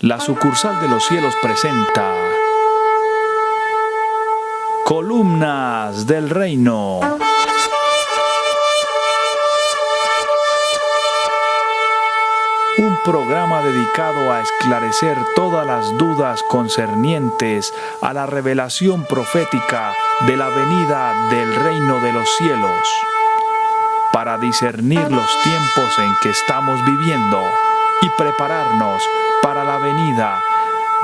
La sucursal de los cielos presenta Columnas del Reino. Un programa dedicado a esclarecer todas las dudas concernientes a la revelación profética de la venida del reino de los cielos, para discernir los tiempos en que estamos viviendo y prepararnos para la venida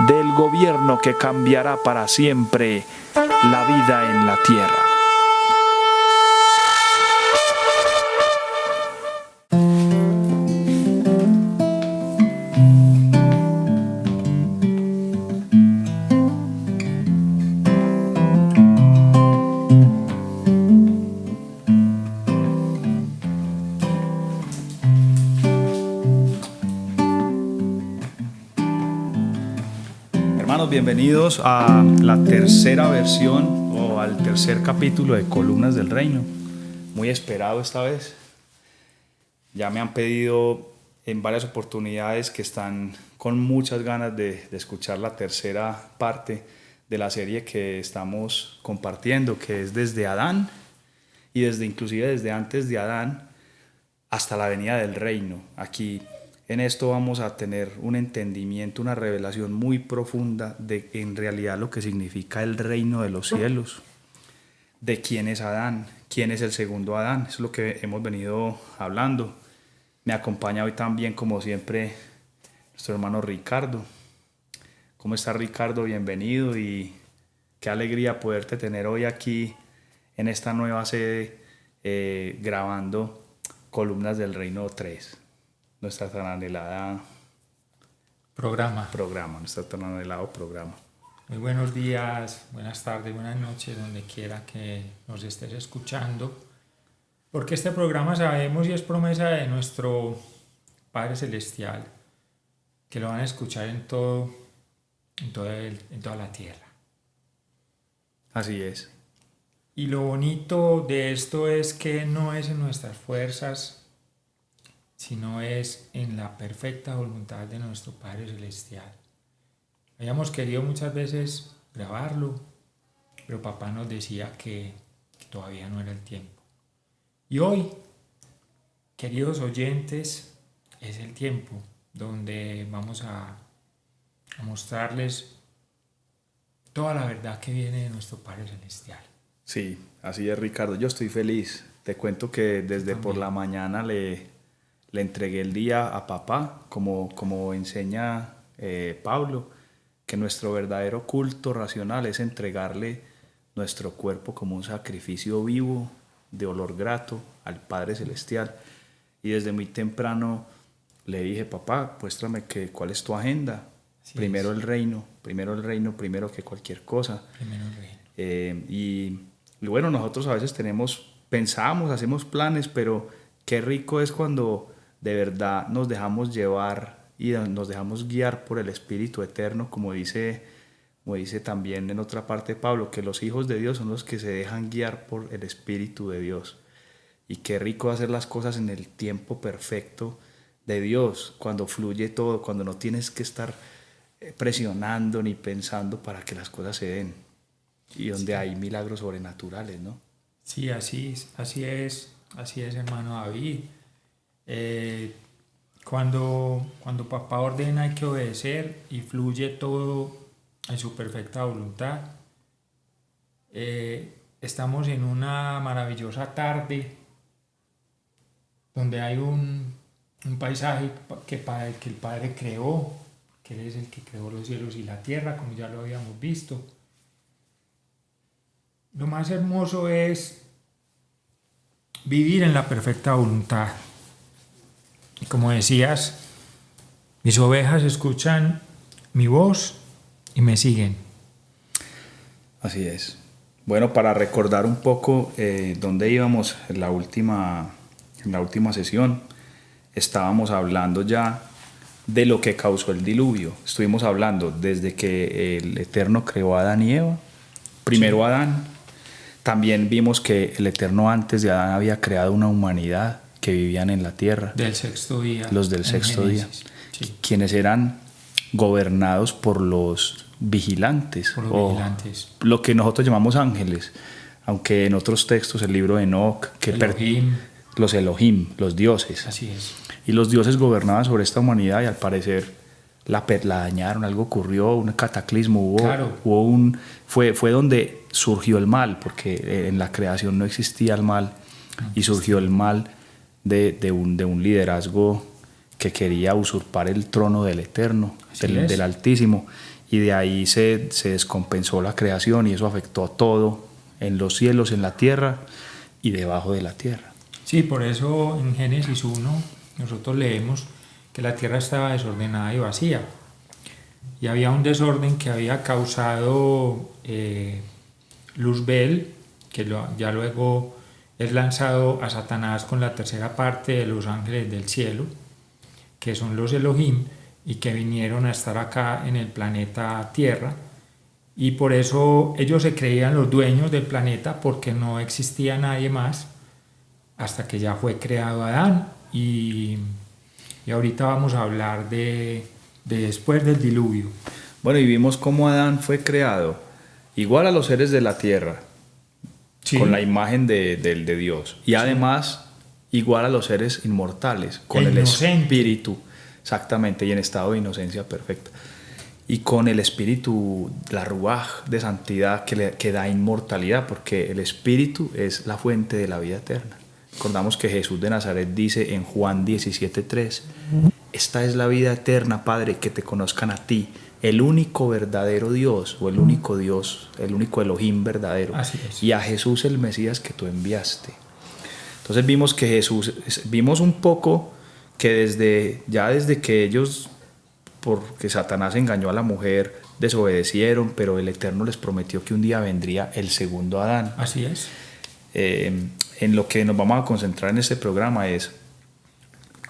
del gobierno que cambiará para siempre la vida en la tierra. Hermanos, bienvenidos a la tercera versión o al tercer capítulo de Columnas del Reino. Muy esperado esta vez. Ya me han pedido en varias oportunidades que están con muchas ganas de escuchar la tercera parte de la serie que estamos compartiendo, que es desde Adán y inclusive desde antes de Adán hasta la venida del reino. Aquí en esto vamos a tener un entendimiento, una revelación muy profunda de en realidad lo que significa el reino de los cielos, de quién es Adán, quién es el segundo Adán. Eso es lo que hemos venido hablando. Me acompaña hoy también, como siempre, nuestro hermano Ricardo. ¿Cómo está, Ricardo? Bienvenido, y qué alegría poderte tener hoy aquí en esta nueva sede grabando Columnas del Reino 3. Nuestra tan anhelada programa. Nuestro tan anhelado programa. Muy buenos días, buenas tardes, buenas noches, donde quiera que nos estés escuchando, porque este programa sabemos y es promesa de nuestro Padre Celestial, que lo van a escuchar en toda la tierra. Así es. Y lo bonito de esto es que no es en nuestras fuerzas, sino es en la perfecta voluntad de nuestro Padre Celestial. Habíamos querido muchas veces grabarlo, pero papá nos decía que todavía no era el tiempo. Y hoy, queridos oyentes, es el tiempo donde vamos a mostrarles toda la verdad que viene de nuestro Padre Celestial. Sí, así es, Ricardo. Yo estoy feliz. Te cuento que desde por la mañana le entregué el día a papá, como enseña Pablo, que nuestro verdadero culto racional es entregarle nuestro cuerpo como un sacrificio vivo, de olor grato al Padre Celestial. Y desde muy temprano le dije: papá, muéstrame cuál es tu agenda. Primero el reino, primero que cualquier cosa. Primero el reino. Y bueno, nosotros a veces pensamos, hacemos planes, pero qué rico es cuando de verdad nos dejamos llevar y nos dejamos guiar por el Espíritu Eterno, como dice también en otra parte Pablo, que los hijos de Dios son los que se dejan guiar por el Espíritu de Dios. Y qué rico hacer las cosas en el tiempo perfecto de Dios, cuando fluye todo, cuando no tienes que estar presionando ni pensando para que las cosas se den, y donde hay milagros sobrenaturales, ¿no? Sí, así es, hermano David. Cuando papá ordena hay que obedecer y fluye todo en su perfecta voluntad. Estamos en una maravillosa tarde donde hay un paisaje que el Padre creó, que Él es el que creó los cielos y la tierra, como ya lo habíamos visto. Lo más hermoso es vivir en la perfecta voluntad. Y como decías, mis ovejas escuchan mi voz y me siguen. Así es. Bueno, para recordar un poco dónde íbamos en la última sesión, estábamos hablando ya de lo que causó el diluvio. Estuvimos hablando desde que el Eterno creó a Adán y Eva. Primero Adán. También vimos que el Eterno antes de Adán había creado una humanidad que vivían en la tierra. Del sexto día. Los del sexto día. Sí. Quienes eran gobernados por los vigilantes, Por los o vigilantes. lo que nosotros llamamos ángeles, aunque en otros textos, el libro de Enoch, Elohim. los Elohim, los dioses. Así es. Y los dioses gobernaban sobre esta humanidad y al parecer la dañaron, algo ocurrió, un cataclismo, Claro. fue donde surgió el mal, porque en la creación no existía el mal y surgió el mal de un liderazgo que quería usurpar el trono del Eterno, del Altísimo, y de ahí se descompensó la creación y eso afectó a todo, en los cielos, en la tierra y debajo de la tierra. Sí, por eso en Génesis 1 nosotros leemos que la tierra estaba desordenada y vacía. Y había un desorden que había causado Luzbel, que ya luego es lanzado a Satanás con la tercera parte de los ángeles del cielo, que son los Elohim, y que vinieron a estar acá en el planeta Tierra. Y por eso ellos se creían los dueños del planeta, porque no existía nadie más hasta que ya fue creado Adán. Y ahorita vamos a hablar de después del diluvio. Bueno, y vimos cómo Adán fue creado igual a los seres de la tierra, Sí. con la imagen de Dios, y además igual a los seres inmortales, con el inocente. espíritu, exactamente, y en estado de inocencia perfecta, y con el espíritu, la ruaj de santidad que da inmortalidad, porque el espíritu es la fuente de la vida eterna. Recordamos que Jesús de Nazaret dice en Juan 17:3: esta es la vida eterna, Padre, que te conozcan a ti, el único verdadero Dios, o el único Dios, el único Elohim verdadero, Así es. y a Jesús el Mesías que tú enviaste. Entonces vimos un poco que desde que ellos, porque Satanás engañó a la mujer, desobedecieron, pero el Eterno les prometió que un día vendría el segundo Adán. Así es. En lo que nos vamos a concentrar en este programa es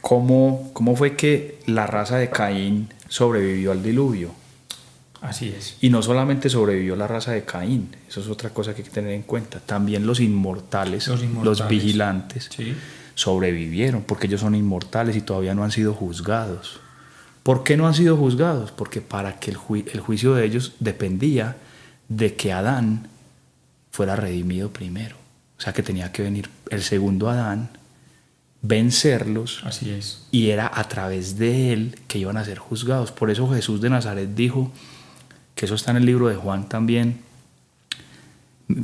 cómo fue que la raza de Caín sobrevivió al diluvio. Así es. Y no solamente sobrevivió la raza de Caín, eso es otra cosa que hay que tener en cuenta. También los inmortales, los vigilantes, sí, sobrevivieron, porque ellos son inmortales y todavía no han sido juzgados. ¿Por qué no han sido juzgados? Porque para que el juicio de ellos dependía de que Adán fuera redimido primero. O sea que tenía que venir el segundo Adán, vencerlos. Así es. Y era a través de él que iban a ser juzgados. Por eso Jesús de Nazaret dijo, que eso está en el libro de Juan también: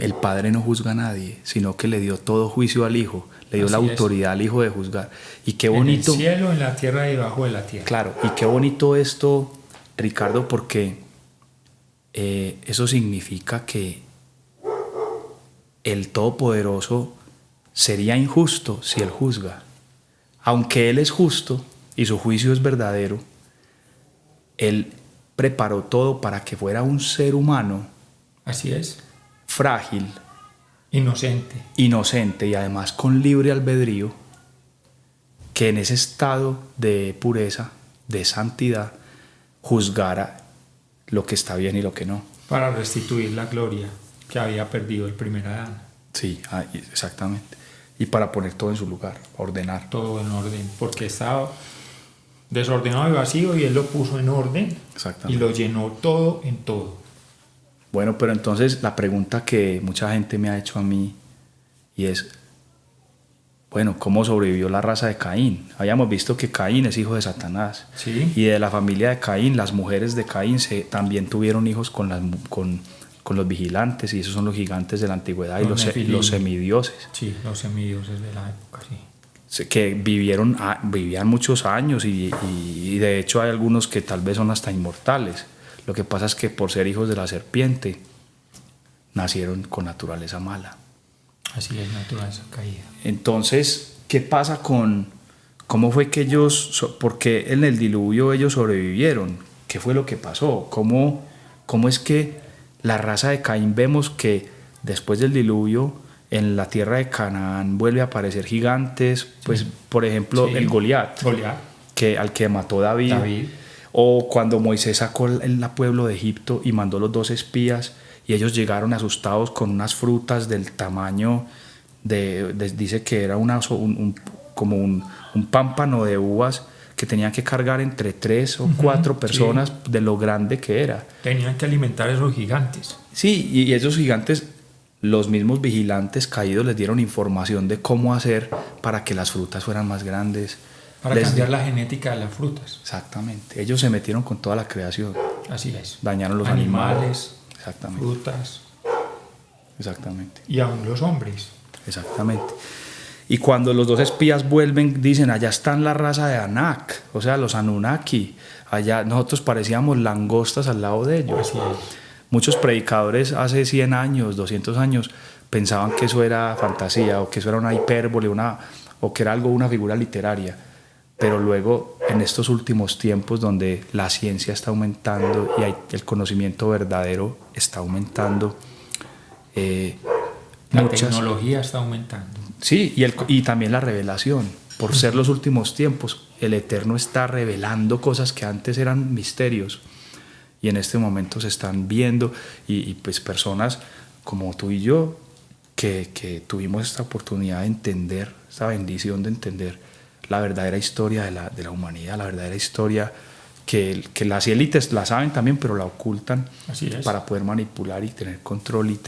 el Padre no juzga a nadie, sino que le dio todo juicio al Hijo, le dio la autoridad al Hijo de juzgar. Y qué bonito. En el cielo, en la tierra y debajo de la tierra. Claro, y qué bonito esto, Ricardo, porque eso significa que el Todopoderoso sería injusto si Él juzga. Aunque Él es justo y su juicio es verdadero, Él preparó todo para que fuera un ser humano. Así es. Frágil, inocente y además con libre albedrío, que en ese estado de pureza, de santidad, juzgara lo que está bien y lo que no. Para restituir la gloria que había perdido el primer Adán. Sí, exactamente. Y para poner todo en su lugar, ordenar. Todo en orden, porque estaba desordenado y vacío y Él lo puso en orden. Exactamente. Y lo llenó todo en todo. Bueno, pero entonces la pregunta que mucha gente me ha hecho a mí y es, bueno, ¿cómo sobrevivió la raza de Caín? Habíamos visto que Caín es hijo de Satanás. Sí. Y de la familia de Caín, las mujeres de Caín también tuvieron hijos con los vigilantes, y esos son los gigantes de la antigüedad, y los semidioses. Sí, los semidioses de la época, sí. Que vivían muchos años y de hecho hay algunos que tal vez son hasta inmortales. Lo que pasa es que por ser hijos de la serpiente nacieron con naturaleza mala. Así es, naturaleza caída. Entonces, ¿qué pasa cómo fue que por qué en el diluvio ellos sobrevivieron? ¿Qué fue lo que pasó? ¿Cómo es que la raza de Caín, vemos que después del diluvio en la tierra de Canaán vuelve a aparecer gigantes? Pues, sí. Por ejemplo, sí. El Goliat, al que mató David. O cuando Moisés sacó el pueblo de Egipto y mandó los 2 espías, y ellos llegaron asustados con unas frutas del tamaño dice que era como un pámpano de uvas, que que tenían que cargar entre 3 o 4 personas de lo grande que era. Tenían que alimentar a esos gigantes. Sí, y esos gigantes, los mismos vigilantes caídos les dieron información de cómo hacer para que las frutas fueran más grandes. Para cambiar la genética de las frutas. Exactamente. Ellos se metieron con toda la creación. Así es. Dañaron los animales, exactamente. frutas. Exactamente. Y aún los hombres. Exactamente. Y cuando los 2 espías vuelven, dicen, allá están la raza de Anak, o sea, los Anunnaki. Allá nosotros parecíamos langostas al lado de ellos. Así es. Muchos predicadores hace 100 años, 200 años, pensaban que eso era fantasía o que eso era una hipérbole o que era una figura literaria. Pero luego, en estos últimos tiempos donde la ciencia está aumentando y el conocimiento verdadero está aumentando, la tecnología está aumentando. Sí, y también la revelación. Por ser los últimos tiempos, el Eterno está revelando cosas que antes eran misterios y en este momento se están viendo y pues personas como tú y yo que tuvimos esta oportunidad de entender, esta bendición de entender la verdadera historia de la humanidad, la verdadera historia que las élites la saben también, pero la ocultan para poder manipular y tener control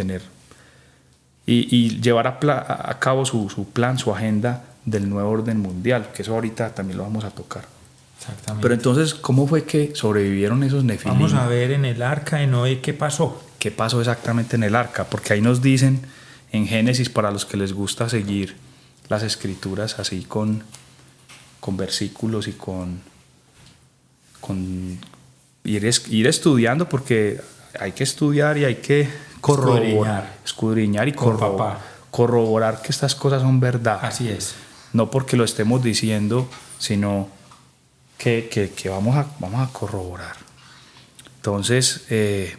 y llevar a cabo su plan, su agenda del nuevo orden mundial, que eso ahorita también lo vamos a tocar. Exactamente. Pero entonces, ¿cómo fue que sobrevivieron esos nefilim? Vamos a ver en el arca de Noé qué pasó. ¿Qué pasó exactamente en el arca? Porque ahí nos dicen en Génesis, para los que les gusta seguir las escrituras así con versículos y con ir estudiando, porque hay que estudiar y hay que escudriñar y corroborar que estas cosas son verdad. Así es. No porque lo estemos diciendo, sino que vamos a corroborar. Entonces,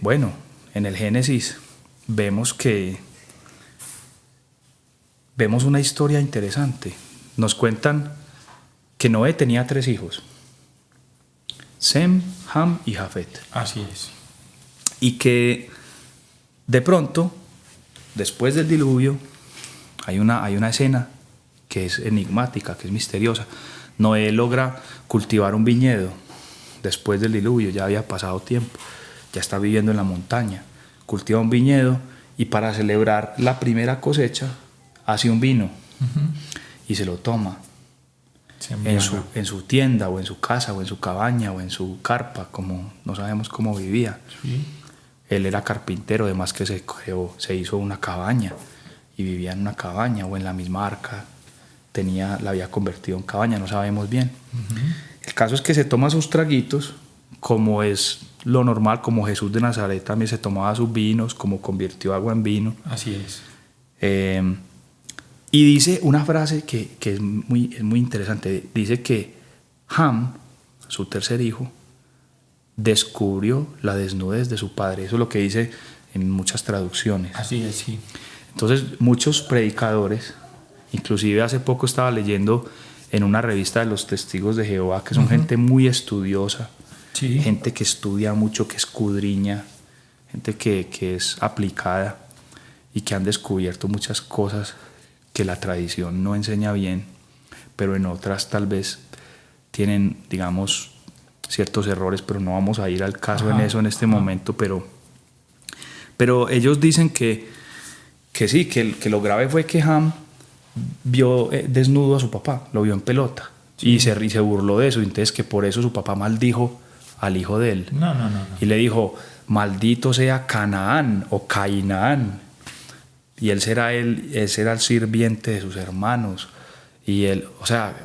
bueno, en el Génesis vemos una historia interesante. Nos cuentan que Noé tenía 3 hijos: Sem, Ham y Jafet. Así es. Y que de pronto, después del diluvio, hay una escena que es enigmática, que es misteriosa. Noé logra cultivar un viñedo después del diluvio, ya había pasado tiempo, ya está viviendo en la montaña, cultiva un viñedo y para celebrar la primera cosecha hace un vino y se lo toma en su tienda o en su casa o en su cabaña o en su carpa, como no sabemos cómo vivía. Sí. Él era carpintero, además que se hizo una cabaña y vivía en una cabaña o en la misma arca la había convertido en cabaña, no sabemos bien. El caso es que se toma sus traguitos, como es lo normal, como Jesús de Nazaret también se tomaba sus vinos, como convirtió agua en vino. Así es. Y dice una frase que es muy interesante. Dice que Ham, su tercer hijo, descubrió la desnudez de su padre. Eso es lo que dice en muchas traducciones. Así es, sí. Entonces muchos predicadores, inclusive hace poco estaba leyendo en una revista de los Testigos de Jehová, que son gente muy estudiosa, sí, gente que estudia mucho, que escudriña, gente que es aplicada y que han descubierto muchas cosas que la tradición no enseña bien, pero en otras tal vez tienen, digamos, ciertos errores, pero no vamos a ir al caso en eso en este momento, pero ellos dicen que sí, que lo grave fue que Ham vio desnudo a su papá, lo vio en pelota, sí, y se burló de eso, entonces que por eso su papá maldijo al hijo de él. No. Y le dijo, maldito sea Canaán o Cainán, y él será el sirviente de sus hermanos. Y él, o sea,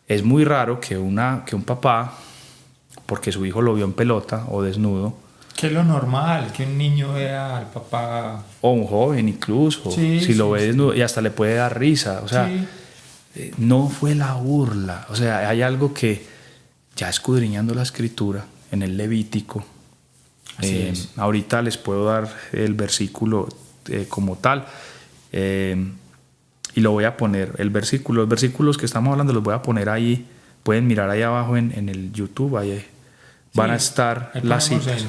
es muy raro que un papá, porque su hijo lo vio en pelota o desnudo, que es lo normal, que un niño vea al papá, o un joven incluso, si lo ve desnudo, y hasta le puede dar risa, o sea, no fue la burla, o sea, hay algo que ya escudriñando la escritura en el Levítico, ahorita les puedo dar el versículo como tal, y lo voy a poner, los versículos que estamos hablando los voy a poner ahí, pueden mirar ahí abajo en el YouTube, ahí van a estar las citas.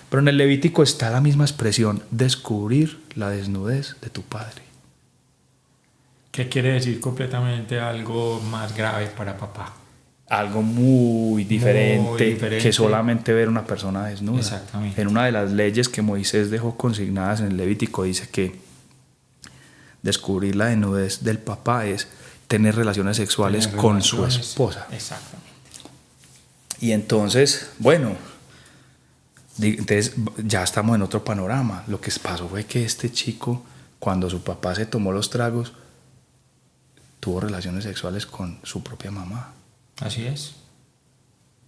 Pero en el Levítico está la misma expresión, descubrir la desnudez de tu padre. ¿Qué quiere decir? Completamente algo más grave para papá. algo muy diferente que solamente ver una persona desnuda. Exactamente. En una de las leyes que Moisés dejó consignadas en el Levítico dice que descubrir la desnudez del papá es tener relaciones sexuales con su esposa. Exactamente. Y entonces, bueno, entonces ya estamos en otro panorama. Lo que pasó fue que este chico, cuando su papá se tomó los tragos, tuvo relaciones sexuales con su propia mamá. Así es.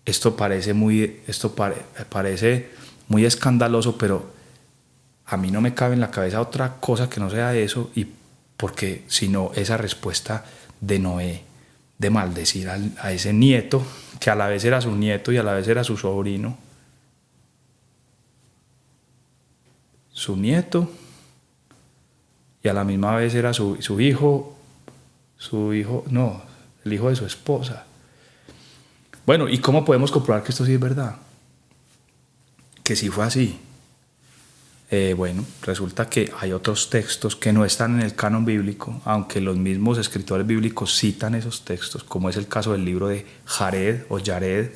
Esto parece muy escandaloso, pero a mí no me cabe en la cabeza otra cosa que no sea eso, y porque sino esa respuesta de Noé de maldecir a ese nieto, que a la vez era su nieto y a la vez era su sobrino. Su nieto y a la misma vez era su hijo, no, el hijo de su esposa. Bueno, ¿y cómo podemos comprobar que esto sí es verdad? Que sí fue así. Bueno, resulta que hay otros textos que no están en el canon bíblico, aunque los mismos escritores bíblicos citan esos textos, como es el caso del libro de Jared o Jared,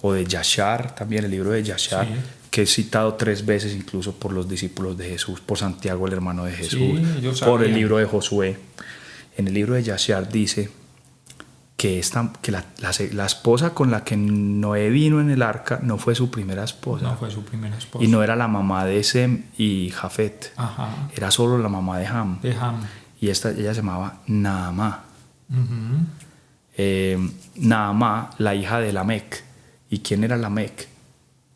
o de Yashar, también el libro de Yashar, sí, que es citado 3 veces incluso por los discípulos de Jesús, por Santiago, el hermano de Jesús, sí, por el libro de Josué. En el libro de Yashar dice que la esposa con la que Noé vino en el arca no fue su primera esposa. No fue su primera esposa. Y no era la mamá de Sem y Jafet. Ajá. Era solo la mamá de Ham. De Ham. Y ella se llamaba Naamá. Uh-huh. Naamá, la hija de Lamec. ¿Y quién era Lamec?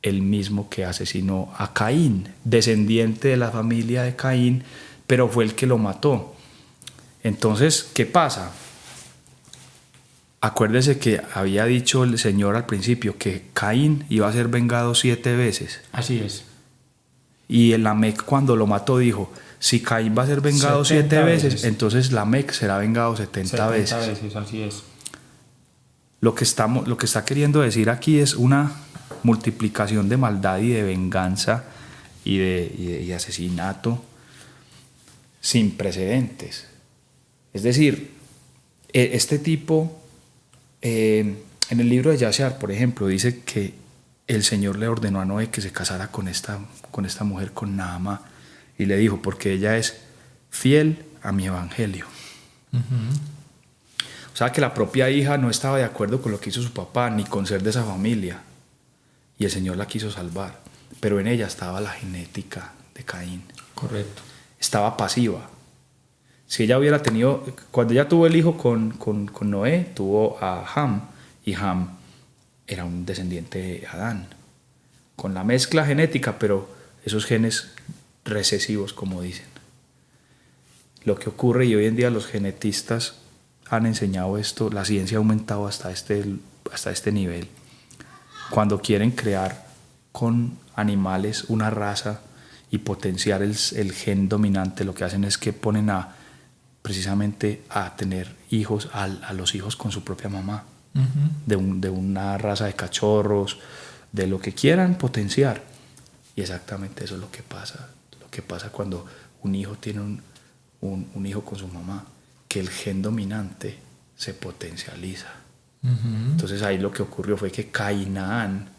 El mismo que asesinó a Caín, descendiente de la familia de Caín, pero fue el que lo mató. Entonces, ¿qué pasa? Acuérdese que había dicho el Señor al principio que Caín iba a ser vengado 7 veces. Así es. Y el Lamec, cuando lo mató, dijo: si Caín va a ser vengado 7 veces, entonces Lamec será vengado 70 veces. 70 veces, así es. Lo que está queriendo decir aquí es una multiplicación de maldad y de venganza y de asesinato sin precedentes. Es decir, este tipo, en el libro de Yashar, por ejemplo, dice que el Señor le ordenó a Noé que se casara con esta mujer, con Naamá, y le dijo: porque ella es fiel a mi evangelio. Uh-huh. O sea que la propia hija no estaba de acuerdo con lo que hizo su papá, ni con ser de esa familia, y el Señor la quiso salvar, pero en ella estaba la genética de Caín. Correcto. Estaba pasiva. Si ella hubiera tenido, cuando ella tuvo el hijo con Noé, tuvo a Ham, y Ham era un descendiente de Adán, con la mezcla genética, pero esos genes recesivos, como dicen. Lo que ocurre, y hoy en día los genetistas han enseñado esto, la ciencia ha aumentado hasta este nivel. Cuando quieren crear con animales una raza y potenciar el gen dominante, lo que hacen es que ponen precisamente a tener hijos, a los hijos con su propia mamá. Uh-huh. de una raza de cachorros, de lo que quieran potenciar. Y exactamente eso es lo que pasa cuando un hijo tiene un hijo con su mamá, que el gen dominante se potencializa. Uh-huh. Entonces ahí lo que ocurrió fue que Cainán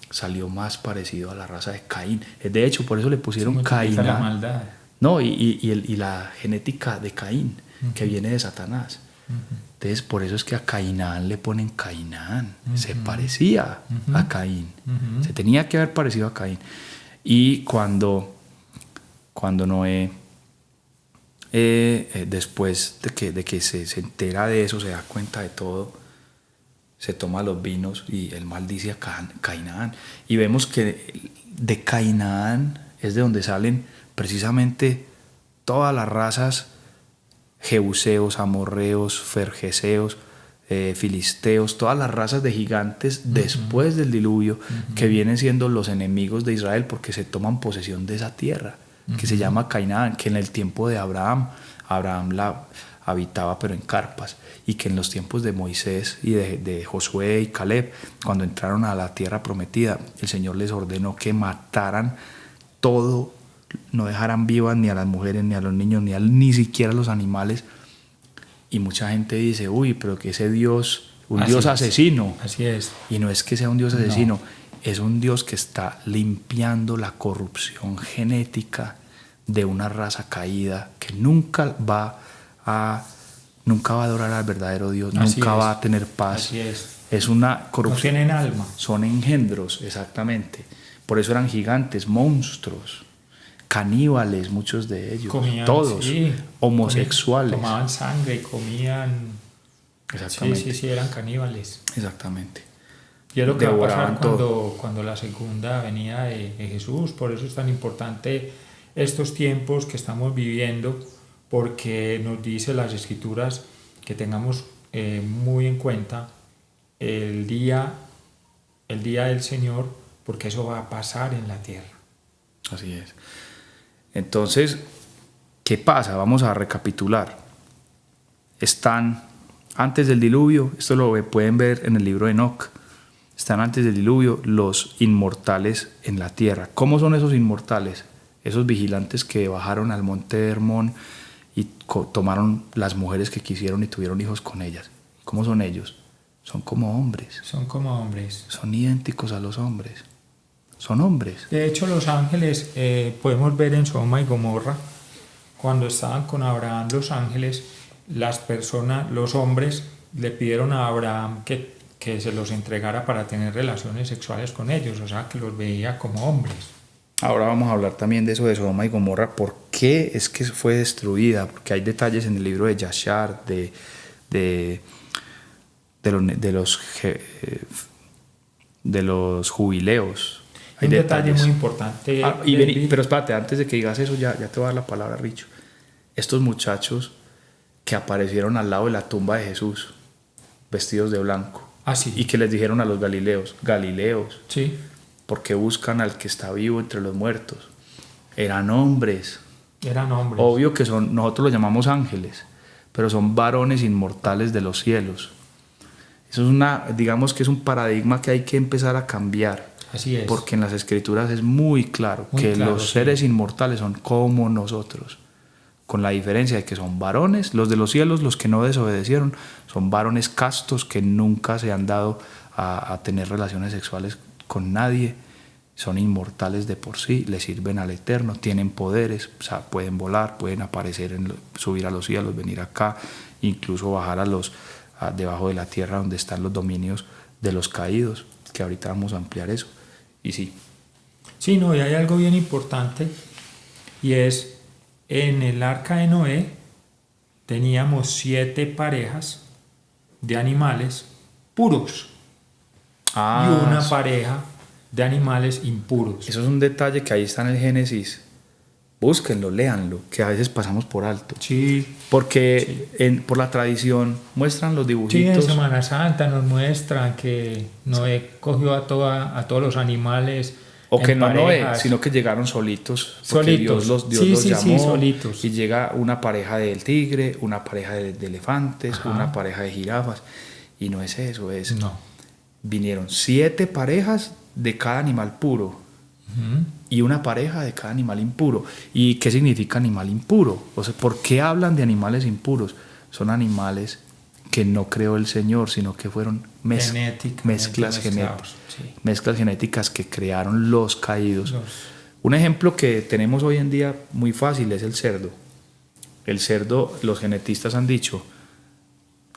salió más parecido a la raza de Caín. De hecho, por eso le pusieron Cainán. La maldad. No, y la genética de Caín, uh-huh, que viene de Satanás. Uh-huh. Entonces, por eso es que a Cainán le ponen Cainán. Uh-huh. Se parecía, uh-huh, a Caín. Uh-huh. Se tenía que haber parecido a Caín. Y cuando Noé, después de que se entera de eso, se da cuenta de todo, se toma los vinos y él maldice a Cainán. Y vemos que de Cainán es de donde salen precisamente todas las razas: jebuseos, amorreos, fergeseos, filisteos, todas las razas de gigantes, uh-huh, después del diluvio, uh-huh, que vienen siendo los enemigos de Israel porque se toman posesión de esa tierra, uh-huh, que se llama Cainán, que en el tiempo de Abraham la habitaba pero en carpas, y que en los tiempos de Moisés y de Josué y Caleb, cuando entraron a la tierra prometida, el Señor les ordenó que mataran todo, no dejaran vivas ni a las mujeres, ni a los niños, ni siquiera a los animales, Y mucha gente dice, uy, pero que ese Dios, un Así Dios es. asesino. Así es. Y no es que sea un Dios asesino, es un Dios que está limpiando la corrupción genética de una raza caída que nunca va a adorar al verdadero Dios, Así nunca es. va a tener paz. Así es. Es una No corrupción. tienen alma. Son engendros, exactamente. Por eso eran gigantes, monstruos, caníbales, muchos de ellos, Comían, todos, sí, homosexuales. tomaban sangre y comían. Exactamente. Sí, eran caníbales. Exactamente. Y es lo que va a Devoraban pasar cuando la segunda venida de Jesús. Por eso es tan importante estos tiempos que estamos viviendo, porque nos dice las Escrituras que tengamos muy en cuenta el día del Señor, porque eso va a pasar en la tierra. Así es. Entonces, ¿qué pasa? Vamos a recapitular. Están antes del diluvio, esto lo pueden ver en el libro de Enoc. Están antes del diluvio los inmortales en la tierra. ¿Cómo son esos inmortales? Esos vigilantes que bajaron al monte Hermón y tomaron las mujeres que quisieron y tuvieron hijos con ellas. ¿Cómo son ellos? Son como hombres. Son como hombres. Son idénticos a los hombres. Son hombres. De hecho, los ángeles, podemos ver en Sodoma y Gomorra, cuando estaban con Abraham los ángeles, las personas, los hombres, le pidieron a Abraham que se los entregara para tener relaciones sexuales con ellos, o sea, que los veía como hombres. Ahora vamos a hablar también de eso de Sodoma y Gomorra. ¿Por qué es que fue destruida? Porque hay detalles en el libro de Yashar, de los jubileos. Hay Un detalle detalles muy importante. Pero espérate, antes de que digas eso, ya te voy a dar la palabra, Richo. Estos muchachos que aparecieron al lado de la tumba de Jesús, vestidos de blanco, Sí. y que les dijeron a los Galileos, Sí. porque buscan al que está vivo entre los muertos. Eran hombres. Eran hombres. Obvio que nosotros los llamamos ángeles, pero son varones inmortales de los cielos. Eso es digamos que es un paradigma que hay que empezar a cambiar. Así es. Porque en las Escrituras es muy claro que los seres inmortales son como nosotros, con la diferencia de que son varones. Los de los cielos, los que no desobedecieron, son varones castos que nunca se han dado a tener relaciones sexuales con nadie. Son inmortales de por sí, le sirven al Eterno, tienen poderes, o sea, pueden volar, pueden aparecer, subir a los cielos, venir acá, incluso bajar debajo de la tierra donde están los dominios de los caídos, que ahorita vamos a ampliar eso. Y sí. Sí, no, y hay algo bien importante, y es, en el arca de Noé teníamos 7 parejas de animales puros y una pareja de animales impuros. Eso es un detalle que ahí está en el Génesis. Búsquenlo, léanlo, que a veces pasamos por alto. Sí. Porque por la tradición muestran los dibujitos. Sí, en Semana Santa nos muestran que Noé cogió a todos los animales. O que no Noé, parejas. sino que llegaron solitos. Porque Solitos. Dios los llamó. Sí, solitos. Y llega una pareja del tigre, una pareja de elefantes, Ajá. una pareja de jirafas. Y no es eso, No. Vinieron 7 parejas de cada animal puro. Uh-huh. Y una pareja de cada animal impuro. ¿Y qué significa animal impuro? O sea, ¿por qué hablan de animales impuros? Son animales que no creó el Señor, sino que fueron mezclas genéticas. Sí. Mezclas genéticas que crearon los caídos. Un ejemplo que tenemos hoy en día muy fácil es el cerdo. El cerdo, los genetistas han dicho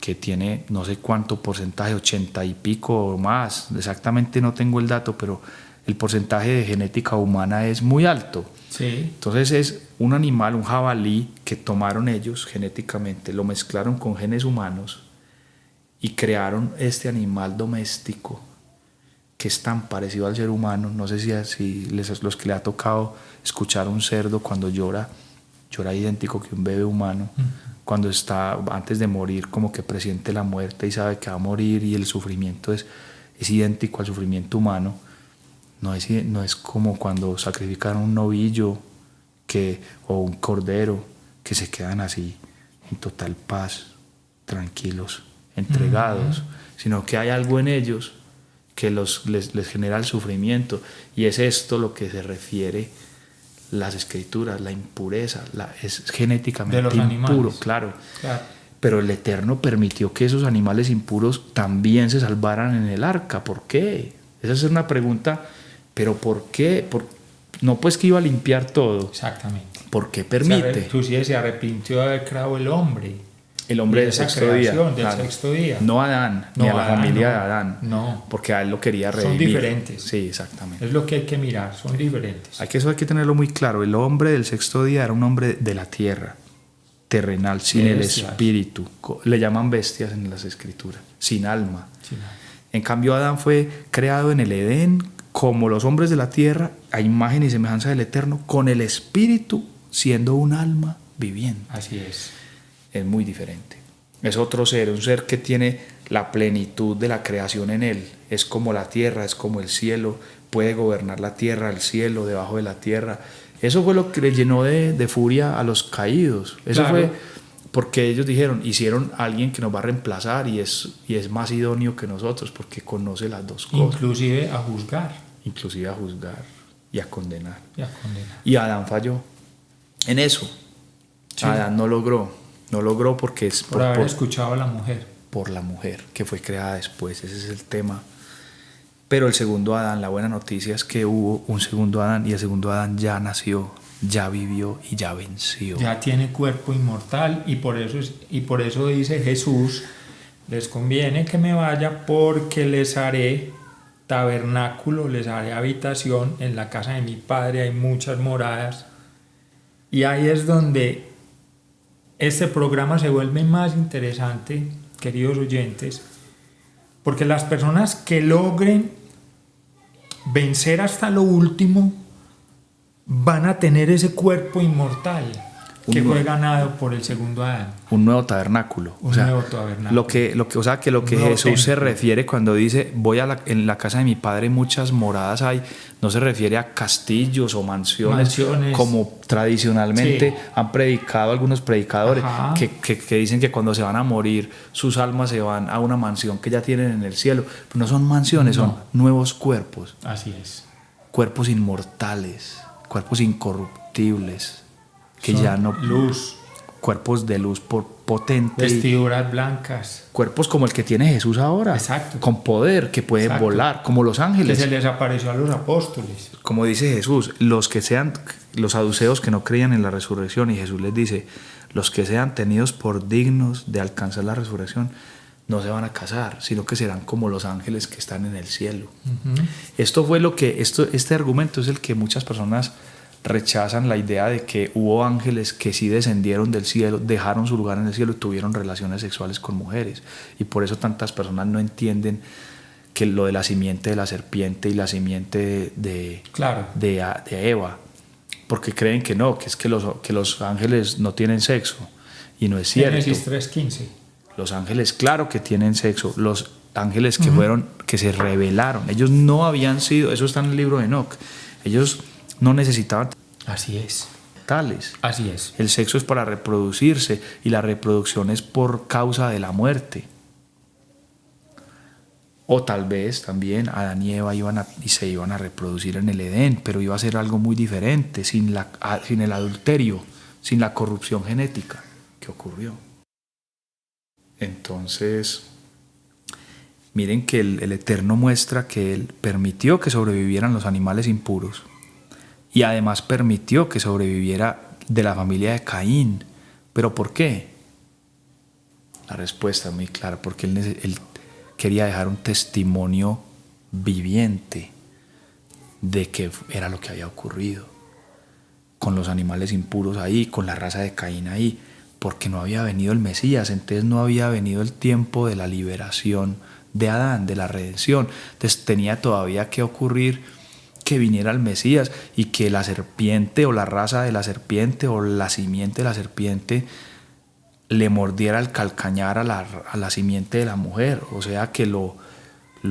que tiene no sé cuánto porcentaje, 80 y pico o más. Exactamente no tengo el dato, pero el porcentaje de genética humana es muy alto. Sí. Entonces es un animal, un jabalí que tomaron ellos genéticamente, lo mezclaron con genes humanos y crearon este animal doméstico que es tan parecido al ser humano. No sé si los que le ha tocado escuchar un cerdo cuando llora idéntico que un bebé humano. Cuando está antes de morir, como que presiente la muerte y sabe que va a morir, y el sufrimiento es idéntico al sufrimiento humano. No es como cuando sacrifican un novillo o un cordero, que se quedan así en total paz, tranquilos, entregados, sino que hay algo en ellos que les genera el sufrimiento, y es esto lo que se refiere las Escrituras, la impureza, es genéticamente de los impuro, animales. claro. pero el Eterno permitió que esos animales impuros también se salvaran en el arca. ¿Por qué? Esa es una pregunta, pero ¿por qué? No, pues que iba a limpiar todo. Exactamente. ¿Por qué permite? Inclusive se arrepintió de haber creado el hombre. El hombre de del esa sexto día. creación, del Claro. sexto día. No a Adán, ni a la Adán, familia no. de Adán. No. Porque a él lo quería redimir. Son diferentes. Sí, exactamente. Es lo que hay que mirar, son diferentes. Eso hay que tenerlo muy claro. El hombre del sexto día era un hombre de la tierra, terrenal, sin Bestias. el espíritu. Le llaman bestias en las escrituras, sin alma. Sí, no. En cambio, Adán fue creado en el Edén como los hombres de la tierra, a imagen y semejanza del Eterno, con el espíritu siendo un alma viviente. Así es. Es muy diferente. Es otro ser, un ser que tiene la plenitud de la creación en él. Es como la tierra, es como el cielo, puede gobernar la tierra, el cielo, debajo de la tierra. Eso fue lo que le llenó de furia a los caídos. Eso Claro. fue porque ellos dijeron, hicieron a alguien que nos va a reemplazar y es más idóneo que nosotros porque conoce las dos cosas. Inclusive a juzgar Inclusive a juzgar y a condenar. y a condenar. Y Adán falló en eso. Sí. Adán no logró porque es Por haber escuchado a la mujer. por la mujer que fue creada después. Ese es el tema. Pero el segundo Adán, la buena noticia es que hubo un segundo Adán y el segundo Adán ya nació, ya vivió y ya venció. Ya tiene cuerpo inmortal y por eso dice Jesús, les conviene que me vaya porque les haré tabernáculo, les haré habitación, en la casa de mi Padre hay muchas moradas. Y ahí es donde este programa se vuelve más interesante, queridos oyentes, porque las personas que logren vencer hasta lo último van a tener ese cuerpo inmortal que fue ganado por el segundo Adán. Un nuevo tabernáculo. Nuevo tabernáculo. Lo que Jesús se refiere cuando dice en la casa de mi Padre muchas moradas hay, no se refiere a castillos o mansiones. Como tradicionalmente Sí. han predicado algunos predicadores Ajá. que dicen que cuando se van a morir sus almas se van a una mansión que ya tienen en el cielo. Pero no son mansiones, No. son nuevos cuerpos, Así es. cuerpos inmortales, cuerpos incorruptibles, que Son ya no... luz, Cuerpos de luz potente. vestiduras blancas, Cuerpos como el que tiene Jesús ahora. Exacto. Con poder, que pueden Exacto. volar, como los que ángeles. se les apareció a los apóstoles. Como dice Jesús, los saduceos que no creían en la resurrección, y Jesús les dice, los que sean tenidos por dignos de alcanzar la resurrección, no se van a casar, sino que serán como los ángeles que están en el cielo. Uh-huh. Este argumento es el que muchas personas rechazan, la idea de que hubo ángeles que sí descendieron del cielo, dejaron su lugar en el cielo y tuvieron relaciones sexuales con mujeres. Y por eso tantas personas no entienden que lo de la simiente de la serpiente y la simiente de Eva, porque creen que no, que es que los ángeles no tienen sexo. Y no es cierto. Génesis 3:15. Los ángeles, claro que tienen sexo. Los ángeles que se rebelaron, ellos no habían sido, eso está en el libro de Enoc, ellos no necesitaban Así es. tales. Así es. El sexo es para reproducirse y la reproducción es por causa de la muerte. O tal vez también Adán y Eva se iban a reproducir en el Edén, pero iba a ser algo muy diferente, sin el adulterio, sin la corrupción genética que ocurrió. Entonces, miren que el Eterno muestra que Él permitió que sobrevivieran los animales impuros y además permitió que sobreviviera de la familia de Caín. ¿Pero por qué? La respuesta es muy clara, porque él quería dejar un testimonio viviente de que era lo que había ocurrido con los animales impuros ahí, con la raza de Caín ahí, porque no había venido el Mesías, entonces no había venido el tiempo de la liberación de Adán, de la redención. Entonces tenía todavía que ocurrir que viniera el Mesías y que la serpiente o la raza de la serpiente o la simiente de la serpiente le mordiera el calcañar a la simiente de la mujer, o sea, que lo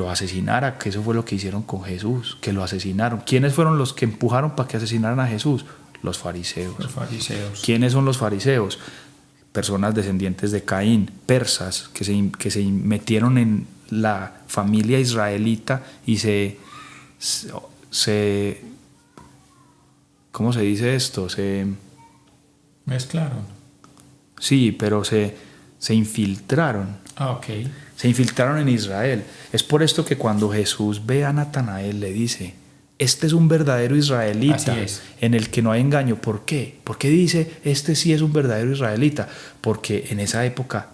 asesinara, que eso fue lo que hicieron con Jesús, que lo asesinaron. ¿Quiénes fueron los que empujaron para que asesinaran a Jesús? Los fariseos. Los fariseos. ¿Quiénes son los fariseos? Personas descendientes de Caín, persas, que se metieron en la familia israelita y ¿cómo se dice esto? Mezclaron. Sí, pero se se infiltraron. Ok. Se infiltraron en Israel. Es por esto que cuando Jesús ve a Natanael le dice, este es un verdadero israelita Así es. en el que no hay engaño. ¿Por qué? ¿Por qué dice, este sí es un verdadero israelita? Porque en esa época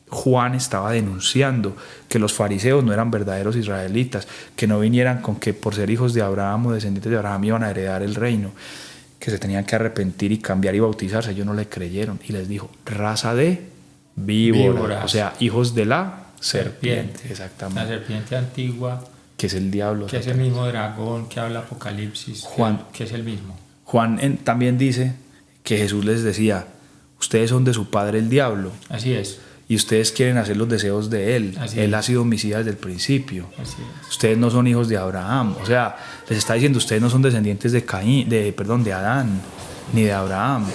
Juan estaba denunciando que los fariseos no eran verdaderos israelitas, que no vinieran con que por ser hijos de Abraham o descendientes de Abraham iban a heredar el reino, que se tenían que arrepentir y cambiar y bautizarse. Ellos no le creyeron y les dijo, raza de víboras, o sea, hijos de la serpiente. Exactamente. La serpiente antigua, Que es el diablo. que es el mismo dragón que habla Apocalipsis, Juan. que es el mismo. Juan también dice que Jesús les decía, ustedes son de su padre el diablo Así es. y ustedes quieren hacer los deseos de él. Así Él es. ha sido homicida desde el principio. Así es. Ustedes no son hijos de Abraham. O sea, les está diciendo, ustedes no son descendientes de de Adán, ni de Abraham.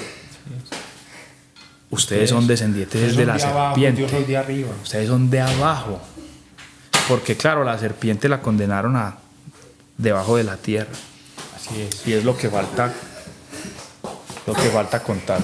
Ustedes son descendientes de la serpiente. Yo soy de arriba. Ustedes son de abajo. Porque claro, la serpiente la condenaron a debajo de la tierra. Así es. Y es lo que falta contar.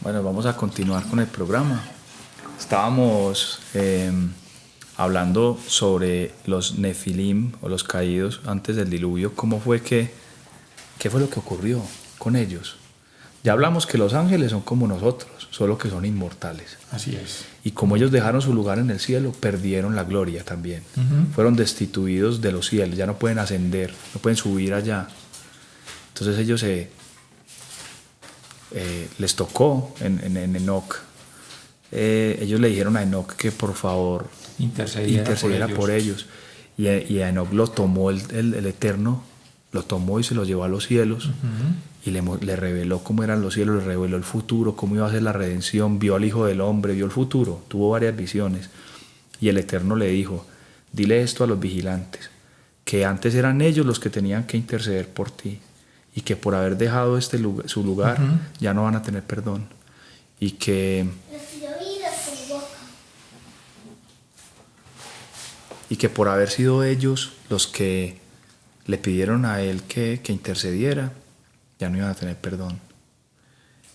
Bueno, vamos a continuar con el programa. Estábamos hablando sobre los Nefilim o los caídos antes del diluvio. ¿Qué fue lo que ocurrió con ellos? Ya hablamos que los ángeles son como nosotros, solo que son inmortales. Así es. Y como ellos dejaron su lugar en el cielo, perdieron la gloria también. Fueron destituidos de los cielos, ya no pueden ascender, no pueden subir allá. Entonces ellos les tocó en Enoc. Ellos le dijeron a Enoc que por favor intercediera por ellos. Y a Enoc lo tomó el Eterno, lo tomó y se lo llevó a los cielos. Y le reveló cómo eran los cielos, le reveló el futuro, cómo iba a ser la redención, vio al Hijo del Hombre, vio el futuro, tuvo varias visiones. Y el Eterno le dijo, dile esto a los vigilantes, que antes eran ellos los que tenían que interceder por ti, y que por haber dejado su lugar ya no van a tener perdón, y que por haber sido ellos los que le pidieron a él que intercediera, ya no iban a tener perdón,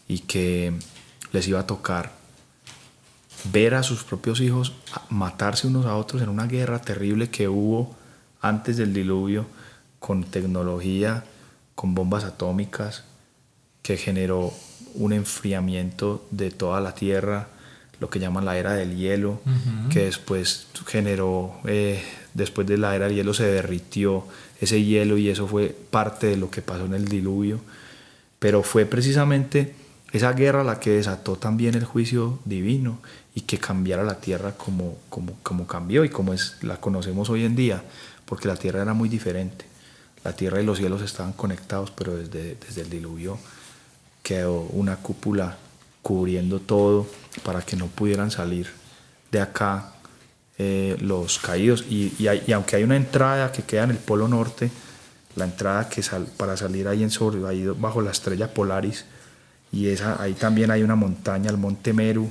y que les iba a tocar ver a sus propios hijos matarse unos a otros en una guerra terrible que hubo antes del diluvio, con tecnología, con bombas atómicas, que generó un enfriamiento de toda la tierra, lo que llaman la era del hielo, que después generó, después de la era del hielo se derritió ese hielo y eso fue parte de lo que pasó en el diluvio. Pero fue precisamente esa guerra la que desató también el juicio divino y que cambiara la tierra como cambió y como la conocemos hoy en día, porque la tierra era muy diferente. La tierra y los cielos estaban conectados, pero desde el diluvio quedó una cúpula cubriendo todo para que no pudieran salir de acá los caídos. Y aunque hay una entrada que queda en el Polo Norte, la entrada para salir ahí ahí bajo la estrella Polaris, y ahí también hay una montaña, el monte Meru,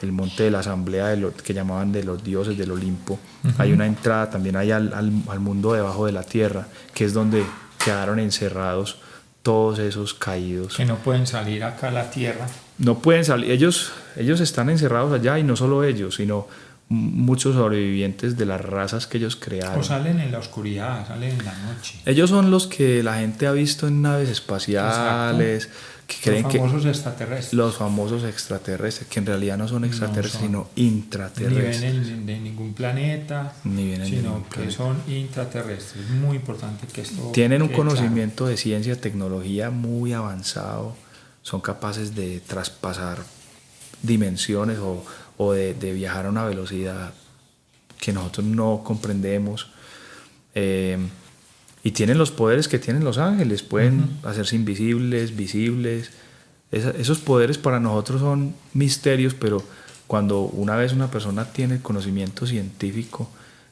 el monte de la asamblea que llamaban de los dioses del Olimpo. Hay una entrada también ahí al mundo debajo de la tierra, que es donde quedaron encerrados todos esos caídos. Que no pueden salir acá a la tierra. No pueden salir, ellos están encerrados allá, y no solo ellos, sino muchos sobrevivientes de las razas que ellos crearon. O salen en la oscuridad, salen en la noche. Ellos son los que la gente ha visto en naves espaciales. Exacto. Que creen los famosos extraterrestres. Los famosos extraterrestres, que en realidad no son extraterrestres, sino intraterrestres. Ni vienen de ningún planeta, sino que son intraterrestres. Es muy importante que esto... Tienen un conocimiento de ciencia, tecnología muy avanzado. Son capaces de traspasar dimensiones o de viajar a una velocidad que nosotros no comprendemos. Y tienen los poderes que tienen los ángeles, pueden hacerse invisibles, visibles. Esos poderes para nosotros son misterios, pero Cuando una vez una persona tiene conocimiento científico,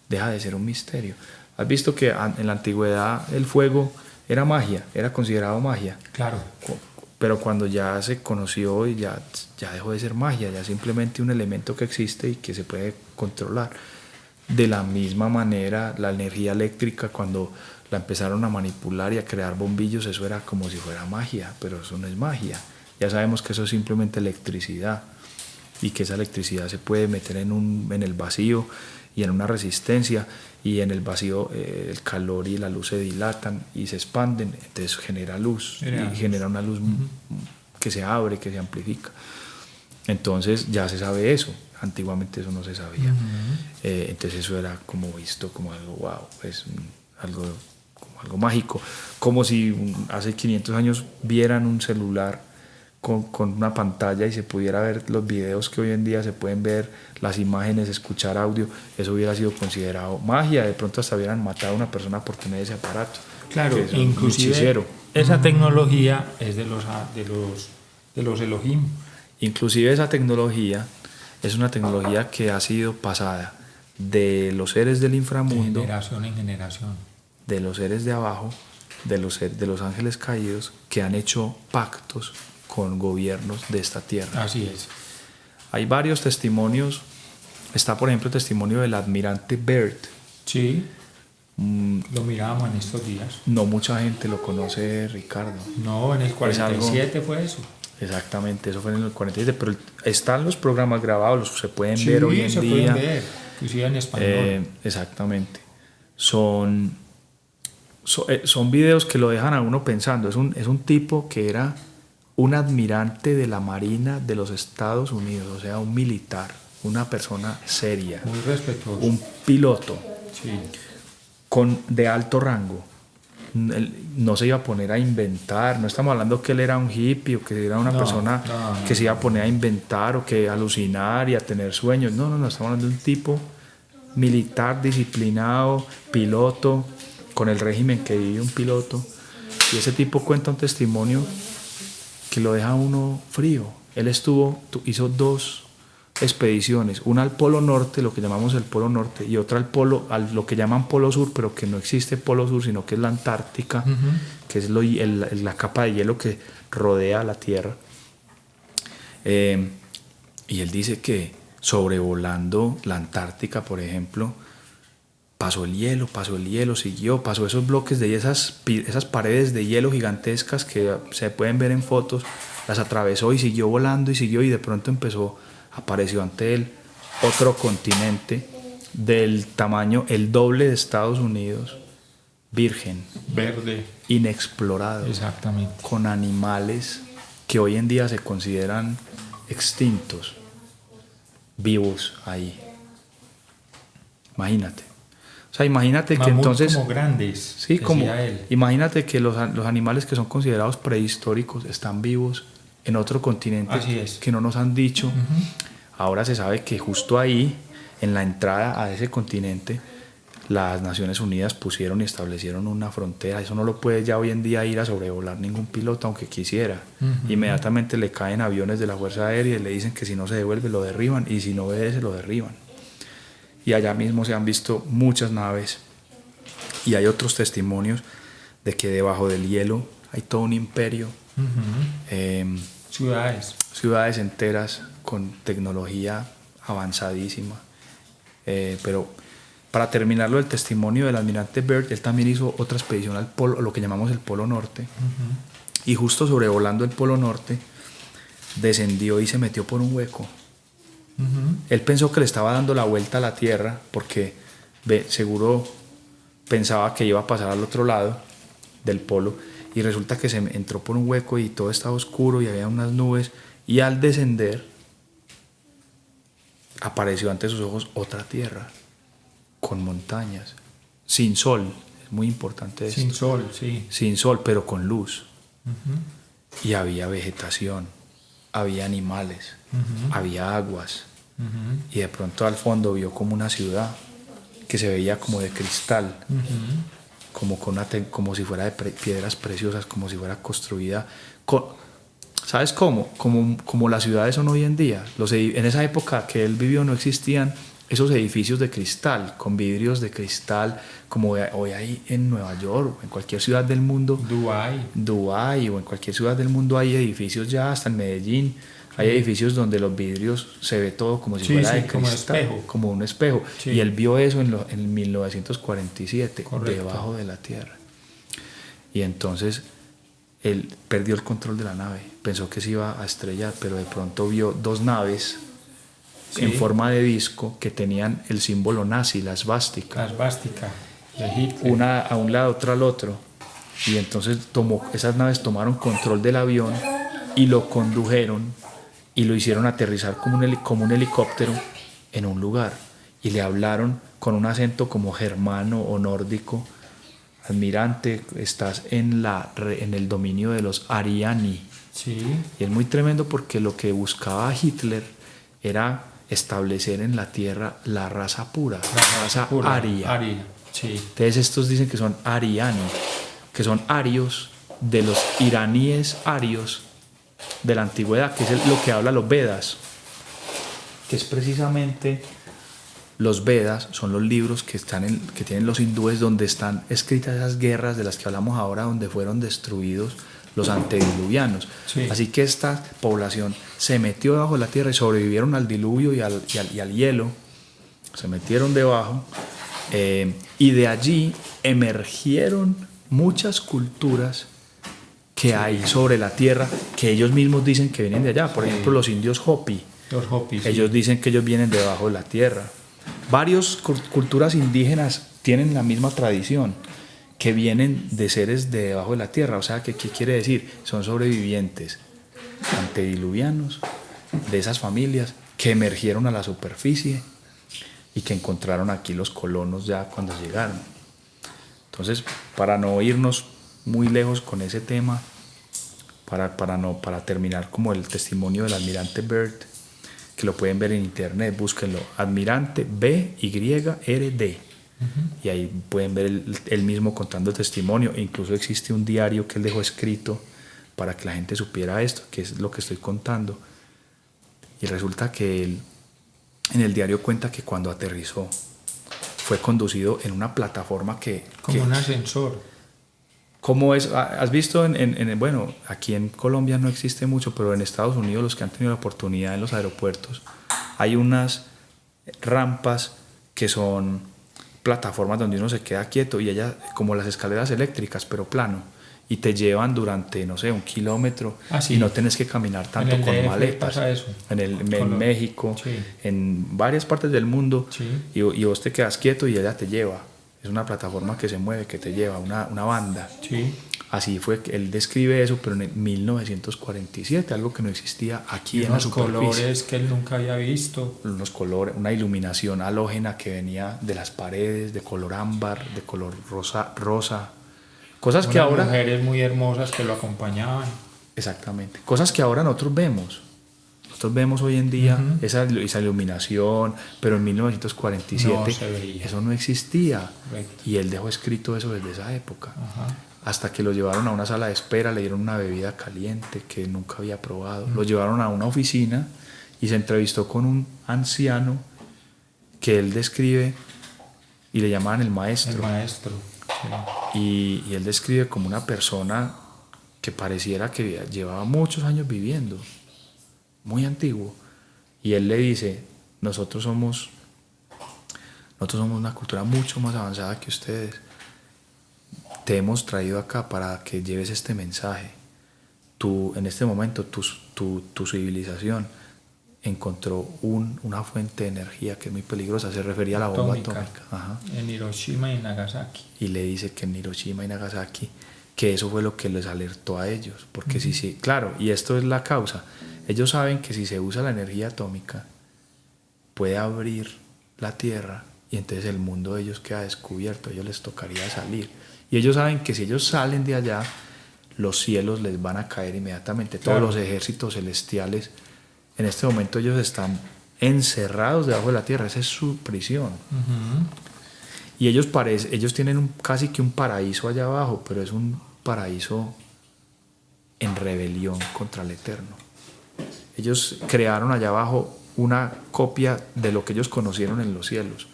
deja de ser un misterio. ¿Has visto que en la antigüedad el fuego era magia, era considerado magia? Claro. Pero cuando ya se conoció y ya dejó de ser magia, ya simplemente un elemento que existe y que se puede controlar. De la misma manera, la energía eléctrica, cuando la empezaron a manipular y a crear bombillos, eso era como si fuera magia, pero eso no es magia. Ya sabemos que eso es simplemente electricidad y que esa electricidad se puede meter en el vacío y en una resistencia, y en el vacío el calor y la luz se dilatan y se expanden, entonces genera luz y genera una luz que se abre, que se amplifica. Entonces ya se sabe eso. Antiguamente eso no se sabía. Entonces eso era como visto como algo wow, es como algo mágico, como si hace 500 años vieran un celular con una pantalla y se pudiera ver los videos que hoy en día se pueden ver, las imágenes, escuchar audio. Eso hubiera sido considerado magia. De pronto hasta hubieran matado a una persona por tener ese aparato. Claro, inclusive esa tecnología es de los Elohim. Inclusive esa tecnología es una tecnología que ha sido pasada de los seres del inframundo, de generación en generación, de los seres de abajo, de los ángeles caídos, que han hecho pactos con gobiernos de esta tierra. Así es. Hay varios testimonios. Está, por ejemplo, el testimonio del almirante Byrd. Sí, lo mirábamos en estos días. No mucha gente lo conoce, Ricardo. No, en el 47 fue eso. Exactamente, eso fue en el 47, pero están los programas grabados, se pueden ver hoy en se día. Pueden ver, inclusive en español. Exactamente. Son videos que lo dejan a uno pensando. Es un tipo que era un admirante de la Marina de los Estados Unidos, o sea, un militar, una persona seria, Muy respetuoso, un piloto sí, de alto rango. Él no se iba a poner a inventar, no estamos hablando que él era un hippie o que era una persona que se iba a poner a inventar o que a alucinar y a tener sueños. No, estamos hablando de un tipo militar, disciplinado, piloto, con el régimen que vive un piloto. Y ese tipo cuenta un testimonio que lo deja a uno frío. Él hizo 2 expediciones, una al Polo Norte, lo que llamamos el Polo Norte, y otra al lo que llaman Polo Sur, pero que no existe Polo Sur, sino que es la Antártica, que es la capa de hielo que rodea la Tierra. Y él dice que sobrevolando la Antártica, por ejemplo, pasó el hielo, pasó esos bloques de esas paredes de hielo gigantescas que se pueden ver en fotos, las atravesó y siguió volando y de pronto apareció ante él otro continente del tamaño, el doble de Estados Unidos, virgen, verde, inexplorado, exactamente, con animales que hoy en día se consideran extintos, vivos ahí. Imagínate. O sea, imagínate que entonces, como grandes, sí, imagínate que los animales que son considerados prehistóricos están vivos en otro continente que no nos han dicho. Ahora se sabe que justo ahí, en la entrada a ese continente, las Naciones Unidas pusieron y establecieron una frontera. Eso no lo puede ya hoy en día ir a sobrevolar ningún piloto, aunque quisiera. Inmediatamente le caen aviones de la Fuerza Aérea y le dicen que si no se devuelve lo derriban, y si no obedece lo derriban. Y allá mismo se han visto muchas naves, y hay otros testimonios de que debajo del hielo hay todo un imperio, ciudades enteras con tecnología avanzadísima. Pero para terminarlo, el testimonio del almirante Byrd, él también hizo otra expedición al polo, lo que llamamos el Polo Norte, y justo sobrevolando el Polo Norte descendió y se metió por un hueco. Él pensó que le estaba dando la vuelta a la Tierra porque seguro pensaba que iba a pasar al otro lado del polo, y resulta que se entró por un hueco y todo estaba oscuro y había unas nubes, y al descender apareció ante sus ojos otra tierra con montañas, sin sol. Es muy importante esto. Sin sol, sí. Sin sol, pero con luz. Y había vegetación, había animales, había aguas, y de pronto al fondo vio como una ciudad que se veía como de cristal, como si fuera de piedras preciosas, como si fuera construida ¿Sabes cómo? Como las ciudades son hoy en día. En esa época que él vivió no existían esos edificios de cristal, con vidrios de cristal, como hoy hay en Nueva York o en cualquier ciudad del mundo. Dubái o en cualquier ciudad del mundo hay edificios ya, hasta en Medellín. Hay edificios donde los vidrios se ve todo como si fuera de cristal, como un espejo. Sí. Y él vio eso en 1947, correcto, debajo de la Tierra. Y entonces él perdió el control de la nave, pensó que se iba a estrellar, pero de pronto vio dos naves, sí, en forma de disco que tenían el símbolo nazi, la svástica. La svástica de Hitler. Una a un lado, otra al otro. Y entonces esas naves tomaron control del avión y lo condujeron y lo hicieron aterrizar como un helicóptero en un lugar. Y le hablaron con un acento como germano o nórdico. Almirante, estás en el dominio de los Ariani. Sí. Y es muy tremendo porque lo que buscaba Hitler era establecer en la tierra la raza pura, la raza aria. Sí. Entonces estos dicen que son ariani, que son arios de los iraníes arios de la antigüedad, que es lo que habla los Vedas, que es precisamente... Los Vedas son los libros que tienen los hindúes, donde están escritas esas guerras de las que hablamos ahora, donde fueron destruidos los antediluvianos. Sí. Así que esta población se metió debajo de la tierra y sobrevivieron al diluvio y al hielo. Se metieron debajo y de allí emergieron muchas culturas que, sí, hay sobre la tierra, que ellos mismos dicen que vienen de allá. Por ejemplo, los indios Hopi. Los Hopi, sí. Ellos dicen que ellos vienen debajo de la tierra. Varias culturas indígenas tienen la misma tradición, que vienen de seres de debajo de la tierra. O sea, ¿qué quiere decir? Son sobrevivientes antediluvianos de esas familias que emergieron a la superficie y que encontraron aquí los colonos ya cuando llegaron. Entonces, para no irnos muy lejos con ese tema, para terminar como el testimonio del almirante Byrd, que lo pueden ver en internet, búsquenlo, Almirante B-Y-R-D. Y ahí pueden ver él mismo contando testimonio. Incluso existe un diario que él dejó escrito para que la gente supiera esto, que es lo que estoy contando. Y resulta que él en el diario cuenta que cuando aterrizó fue conducido en una plataforma como un ascensor. ¿Cómo es? ¿Has visto bueno, aquí en Colombia no existe mucho, pero en Estados Unidos, los que han tenido la oportunidad en los aeropuertos, hay unas rampas que son plataformas donde uno se queda quieto y ellas, como las escaleras eléctricas, pero plano, y te llevan durante, no sé, 1 kilómetro, sí, y no tienes que caminar tanto con maletas. Pasa eso. En México, sí, en varias partes del mundo, sí, y vos te quedas quieto y ella te lleva. Es una plataforma que se mueve, que te lleva, una banda. Sí. Así fue que él describe eso, pero en 1947, algo que no existía aquí en la superficie. Unos colores que él nunca había visto. Unos colores, una iluminación halógena que venía de las paredes, de color ámbar, de color rosa. Cosas que ahora... mujeres muy hermosas que lo acompañaban. Exactamente. Cosas que ahora nosotros vemos. Nosotros vemos hoy en día, uh-huh, esa iluminación, pero en 1947 eso no existía. Correcto. Y él dejó escrito eso desde esa época. Uh-huh. Hasta que lo llevaron a una sala de espera, le dieron una bebida caliente que nunca había probado. Uh-huh. Lo llevaron a una oficina y se entrevistó con un anciano que él describe y le llamaban el maestro. El maestro. Sí. Y él describe como una persona que pareciera que llevaba muchos años viviendo, muy antiguo, y él le dice: nosotros somos una cultura mucho más avanzada que ustedes. Te hemos traído acá para que lleves este mensaje. Tú, en este momento, tu civilización encontró una fuente de energía que es muy peligrosa. Se refería a la bomba atómica. Ajá. En Hiroshima y Nagasaki. Y le dice que en Hiroshima y Nagasaki, que eso fue lo que les alertó a ellos, porque uh-huh, sí, claro, y esto es la causa. Ellos saben que si se usa la energía atómica puede abrir la Tierra y entonces el mundo de ellos queda descubierto, a ellos les tocaría salir. Y ellos saben que si ellos salen de allá, los cielos les van a caer inmediatamente. Claro. Todos los ejércitos celestiales, en este momento ellos están encerrados debajo de la Tierra, esa es su prisión. Uh-huh. Y ellos tienen casi que un paraíso allá abajo, pero es un paraíso en rebelión contra el Eterno. Ellos crearon allá abajo una copia de lo que ellos conocieron en los cielos,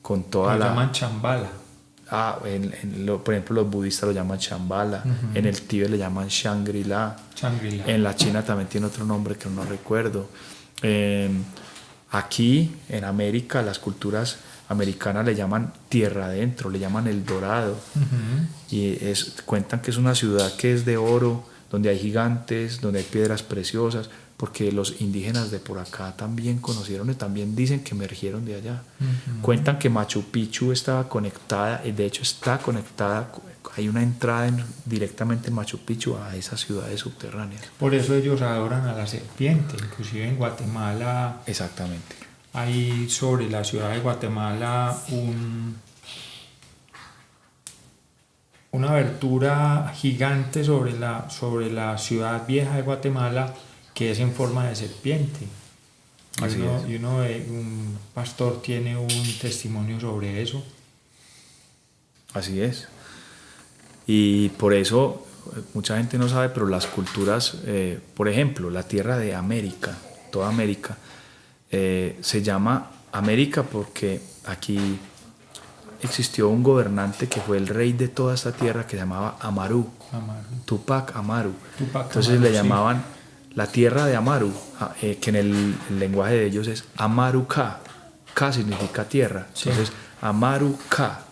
con toda Lo la... llaman Chambala. Por ejemplo, los budistas lo llaman Shambhala, en el Tíbet le llaman Shangri-La, en la China también tiene otro nombre que no recuerdo. Aquí en América, las culturas americanas le llaman Tierra Adentro, le llaman El Dorado, y cuentan que es una ciudad que es de oro, donde hay gigantes, donde hay piedras preciosas, porque los indígenas de por acá también conocieron y también dicen que emergieron de allá. Cuentan que Machu Picchu estaba conectada, de hecho está conectada, hay una entrada directamente en Machu Picchu a esas ciudades subterráneas. Por eso ellos adoran a la serpiente. Inclusive en Guatemala Exactamente. hay sobre la ciudad de Guatemala una abertura gigante sobre la ciudad vieja de Guatemala, que es en forma de serpiente. Un pastor tiene un testimonio sobre eso. Así es. Y por eso mucha gente no sabe, pero las culturas, por ejemplo, la tierra de América, toda América, se llama América porque aquí existió un gobernante que fue el rey de toda esta tierra que se llamaba Amaru. Tupac Amaru. Entonces le llamaban la tierra de Amaru, que en el lenguaje de ellos es Amaru Ka. Ka significa tierra. Entonces Amaru Ka,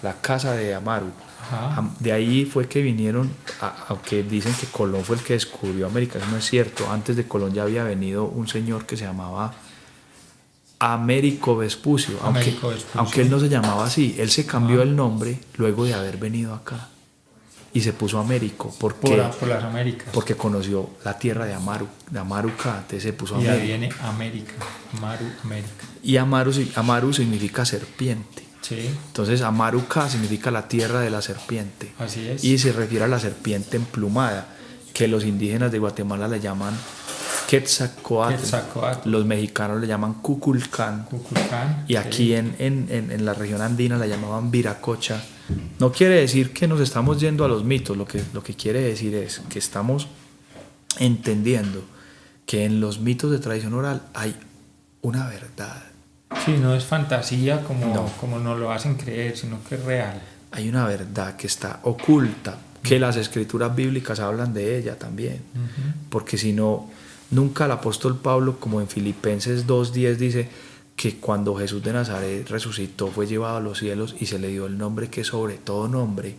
la casa de Amaru. De ahí fue que vinieron, aunque dicen que Colón fue el que descubrió América, eso no es cierto. Antes de Colón ya había venido un señor que se llamaba Américo Vespucio, aunque él no se llamaba así, él se cambió el nombre luego de haber venido acá y se puso Américo por las Américas, porque conoció la tierra de Amaru Ka, entonces se puso América. Américo. Y ahí viene América, América. Y Amaru significa serpiente. Sí. Entonces Amaru Ka significa la tierra de la serpiente. Así es. Y se refiere a la serpiente emplumada, que los indígenas de Guatemala le llaman Quetzalcóatl. Los mexicanos le llaman Cuculcán. Y aquí en la región andina la llamaban Viracocha. No quiere decir que nos estamos yendo a los mitos, lo que quiere decir es que estamos entendiendo que en los mitos de tradición oral hay una verdad. Sí, no es fantasía como nos lo hacen creer, sino que es real. Hay una verdad que está oculta, que las escrituras bíblicas hablan de ella también. Porque si no, nunca el apóstol Pablo, como en Filipenses 2:10 dice que cuando Jesús de Nazaret resucitó fue llevado a los cielos y se le dio el nombre que es sobre todo nombre.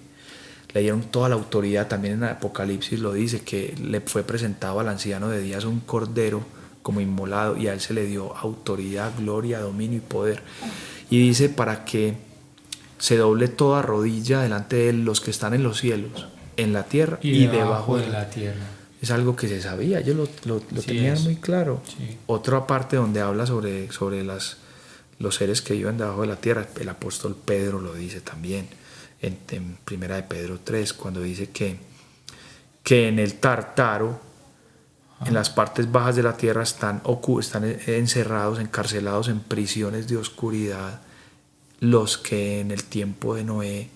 Le dieron toda la autoridad. También en Apocalipsis lo dice, que le fue presentado al anciano de días un cordero como inmolado y a él se le dio autoridad, gloria, dominio y poder. Y dice para que se doble toda rodilla delante de él, los que están en los cielos, en la tierra y debajo de la tierra. Es algo que se sabía, ellos lo tenían muy claro. Sí. Otra parte donde habla sobre los seres que viven debajo de la tierra, el apóstol Pedro lo dice también, en Primera de Pedro 3, cuando dice que en el Tártaro, en las partes bajas de la tierra, están encerrados, encarcelados en prisiones de oscuridad, los que en el tiempo de Noé,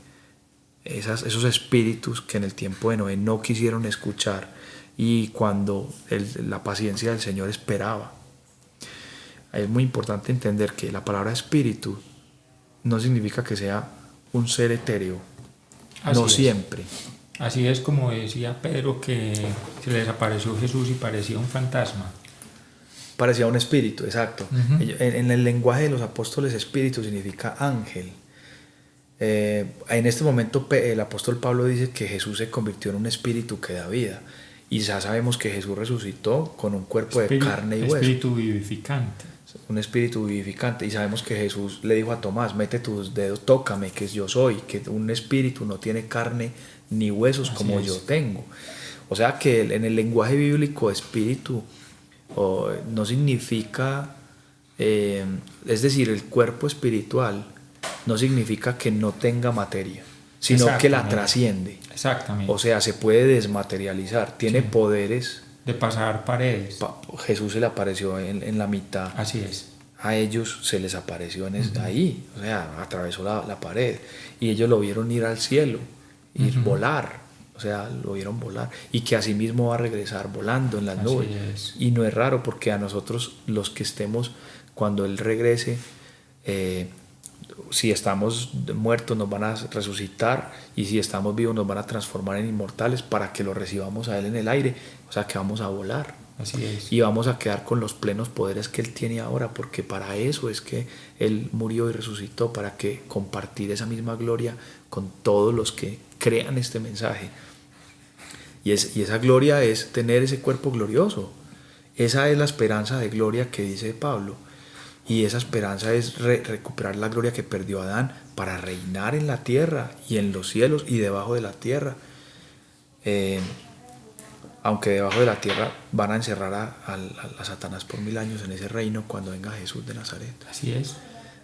esos espíritus que en el tiempo de Noé no quisieron escuchar, y cuando la paciencia del Señor esperaba. Es muy importante entender que la palabra espíritu no significa que sea un ser etéreo. No siempre. Así es, como decía Pedro, que se les apareció Jesús y parecía un fantasma. Parecía un espíritu, exacto. En el lenguaje de los apóstoles, espíritu significa ángel. En este momento el apóstol Pablo dice que Jesús se convirtió en un espíritu que da vida. Y ya sabemos que Jesús resucitó con un cuerpo de carne y hueso. Espíritu vivificante. Un espíritu vivificante. Y sabemos que Jesús le dijo a Tomás, mete tus dedos, tócame, que yo soy, que un espíritu no tiene carne ni huesos como yo tengo. O sea que en el lenguaje bíblico espíritu no significa, es decir, el cuerpo espiritual no significa que no tenga materia, sino que la trasciende. Exactamente. O sea, se puede desmaterializar, tiene poderes. De pasar paredes. Jesús se le apareció en la mitad. Así es. A ellos se les apareció ahí, o sea, atravesó la pared. Y ellos lo vieron ir al cielo, ir volar. O sea, lo vieron volar, y que asimismo va a regresar volando en las Así nubes. es. Y no es raro, porque a nosotros, los que estemos, cuando Él regrese, si estamos muertos nos van a resucitar, y si estamos vivos nos van a transformar en inmortales para que lo recibamos a Él en el aire. O sea que vamos a volar. Así es. Y vamos a quedar con los plenos poderes que Él tiene ahora, porque para eso es que Él murió y resucitó, para que compartir esa misma gloria con todos los que crean este mensaje. Y esa gloria es tener ese cuerpo glorioso. Esa es la esperanza de gloria que dice Pablo. Y esa esperanza es recuperar la gloria que perdió Adán para reinar en la tierra y en los cielos y debajo de la tierra. Aunque debajo de la tierra van a encerrar a Satanás por 1000 años en ese reino cuando venga Jesús de Nazaret. Así es.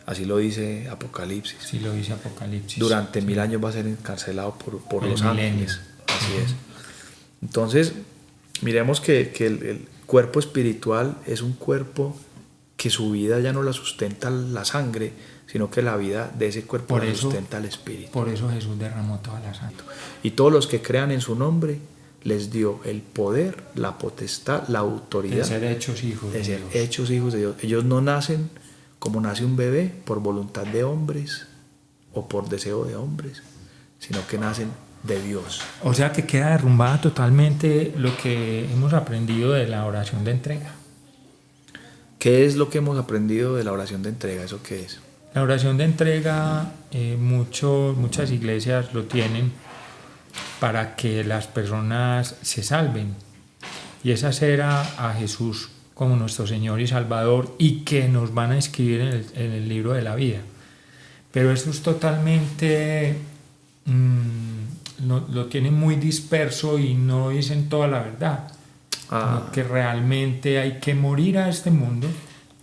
Así lo dice Apocalipsis. Sí lo dice Apocalipsis. Durante 1000 años va a ser encarcelado por los milenio. ángeles. Así es. Entonces, miremos que el cuerpo espiritual es un cuerpo que su vida ya no la sustenta la sangre, sino que la vida de ese cuerpo la sustenta el espíritu. Por eso Jesús derramó toda la sangre. Y todos los que crean en su nombre les dio el poder, la potestad, la autoridad de ser hechos hijos de ser Dios. hechos hijos de Dios. Ellos no nacen como nace un bebé por voluntad de hombres o por deseo de hombres, sino que nacen de Dios. O sea que queda derrumbada totalmente lo que hemos aprendido de la oración de entrega. ¿Qué es lo que hemos aprendido de la oración de entrega? ¿Eso qué es? La oración de entrega, muchas iglesias lo tienen para que las personas se salven, y es hacer a Jesús como nuestro Señor y Salvador, y que nos van a escribir en el libro de la vida. Pero eso es totalmente, lo tienen muy disperso y no dicen toda la verdad. Que realmente hay que morir a este mundo,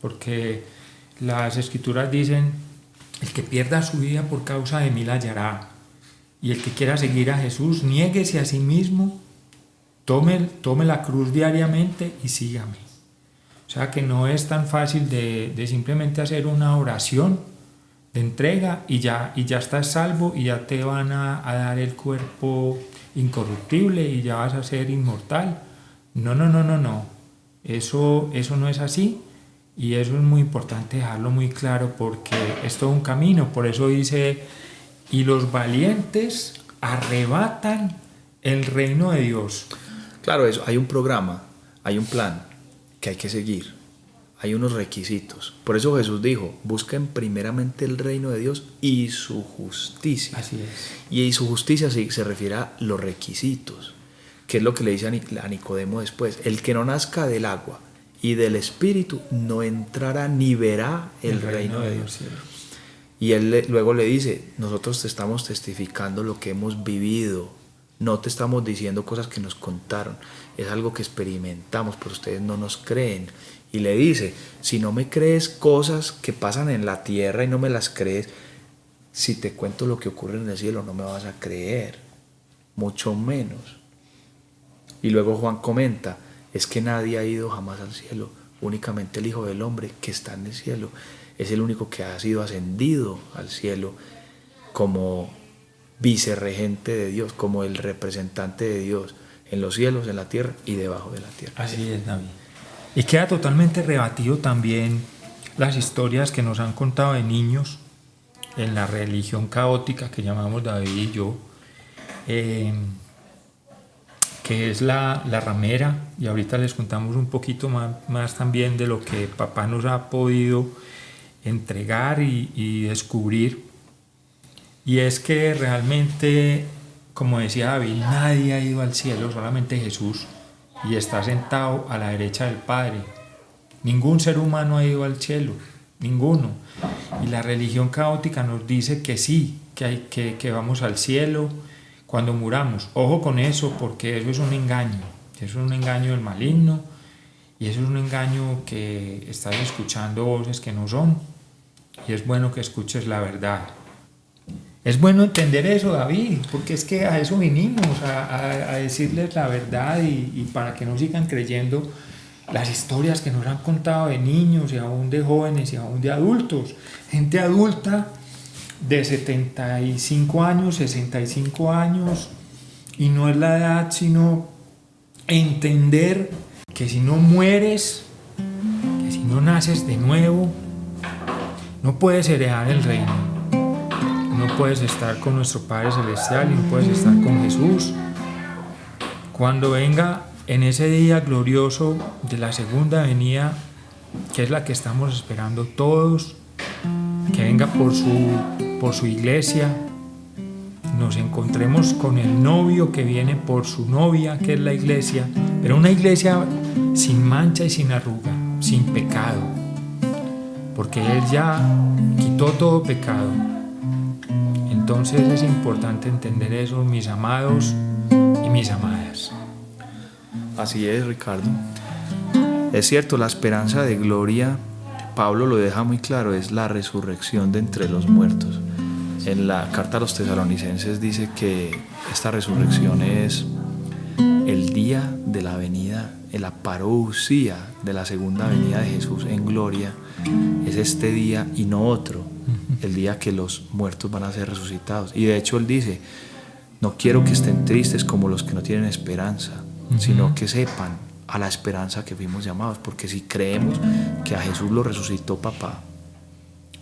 porque las escrituras dicen: el que pierda su vida por causa de mí la hallará, y el que quiera seguir a Jesús, niéguese a sí mismo, tome la cruz diariamente y sígame. O sea que no es tan fácil de simplemente hacer una oración de entrega y ya estás salvo, y ya te van a dar el cuerpo incorruptible y ya vas a ser inmortal. No. Eso no es así, y eso es muy importante dejarlo muy claro, porque es todo un camino. Por eso dice: y los valientes arrebatan el reino de Dios. Claro, eso, hay un programa, hay un plan que hay que seguir, hay unos requisitos. Por eso Jesús dijo: busquen primeramente el reino de Dios y su justicia. Así es. Y su justicia se refiere a los requisitos, que es lo que le dice a Nicodemo después: el que no nazca del agua y del espíritu no entrará ni verá el reino de Dios. Y él luego le dice: nosotros te estamos testificando lo que hemos vivido, no te estamos diciendo cosas que nos contaron, es algo que experimentamos, pero ustedes no nos creen. Y le dice: si no me crees cosas que pasan en la tierra y no me las crees, si te cuento lo que ocurre en el cielo no me vas a creer, mucho menos. Y luego Juan comenta: es que nadie ha ido jamás al cielo, únicamente el Hijo del Hombre que está en el cielo. Es el único que ha sido ascendido al cielo como vicerregente de Dios, como el representante de Dios en los cielos, en la tierra y debajo de la tierra. Así es, David. Y queda totalmente rebatido también las historias que nos han contado de niños en la religión caótica que llamamos David y yo, que es la ramera, y ahorita les contamos un poquito más también de lo que papá nos ha podido entregar y descubrir. Y es que realmente, como decía David, nadie ha ido al cielo, solamente Jesús, y está sentado a la derecha del Padre. Ningún ser humano ha ido al cielo, ninguno. Y la religión caótica nos dice que sí, que vamos al cielo cuando muramos. Ojo con eso, porque eso es un engaño. Eso es un engaño del maligno, y eso es un engaño que estás escuchando voces que no son. Y es bueno que escuches la verdad. Es bueno entender eso, David, porque es que a eso vinimos, a decirles la verdad, y para que no sigan creyendo las historias que nos han contado de niños y aún de jóvenes y aún de adultos. Gente adulta de 75 años, 65 años, Y no es la edad, sino entender que si no mueres, que si no naces de nuevo, no puedes heredar el reino. No puedes estar con nuestro Padre Celestial y no puedes estar con Jesús. Cuando venga en ese día glorioso de la segunda venida, que es la que estamos esperando todos, que venga por su iglesia, nos encontremos con el novio que viene por su novia, que es la iglesia, pero una iglesia sin mancha y sin arruga, sin pecado, porque Él ya quitó todo pecado. Entonces es importante entender eso, mis amados y mis amadas. Así es, Ricardo. Es cierto, la esperanza de gloria, Pablo lo deja muy claro, es la resurrección de entre los muertos. En la carta a los Tesalonicenses dice que esta resurrección es el día de la venida, la parousia de la segunda venida de Jesús en gloria. Es este día y no otro, el día que los muertos van a ser resucitados. Y de hecho él dice, no quiero que estén tristes como los que no tienen esperanza, sino que sepan a la esperanza que fuimos llamados, porque si creemos que a Jesús lo resucitó papá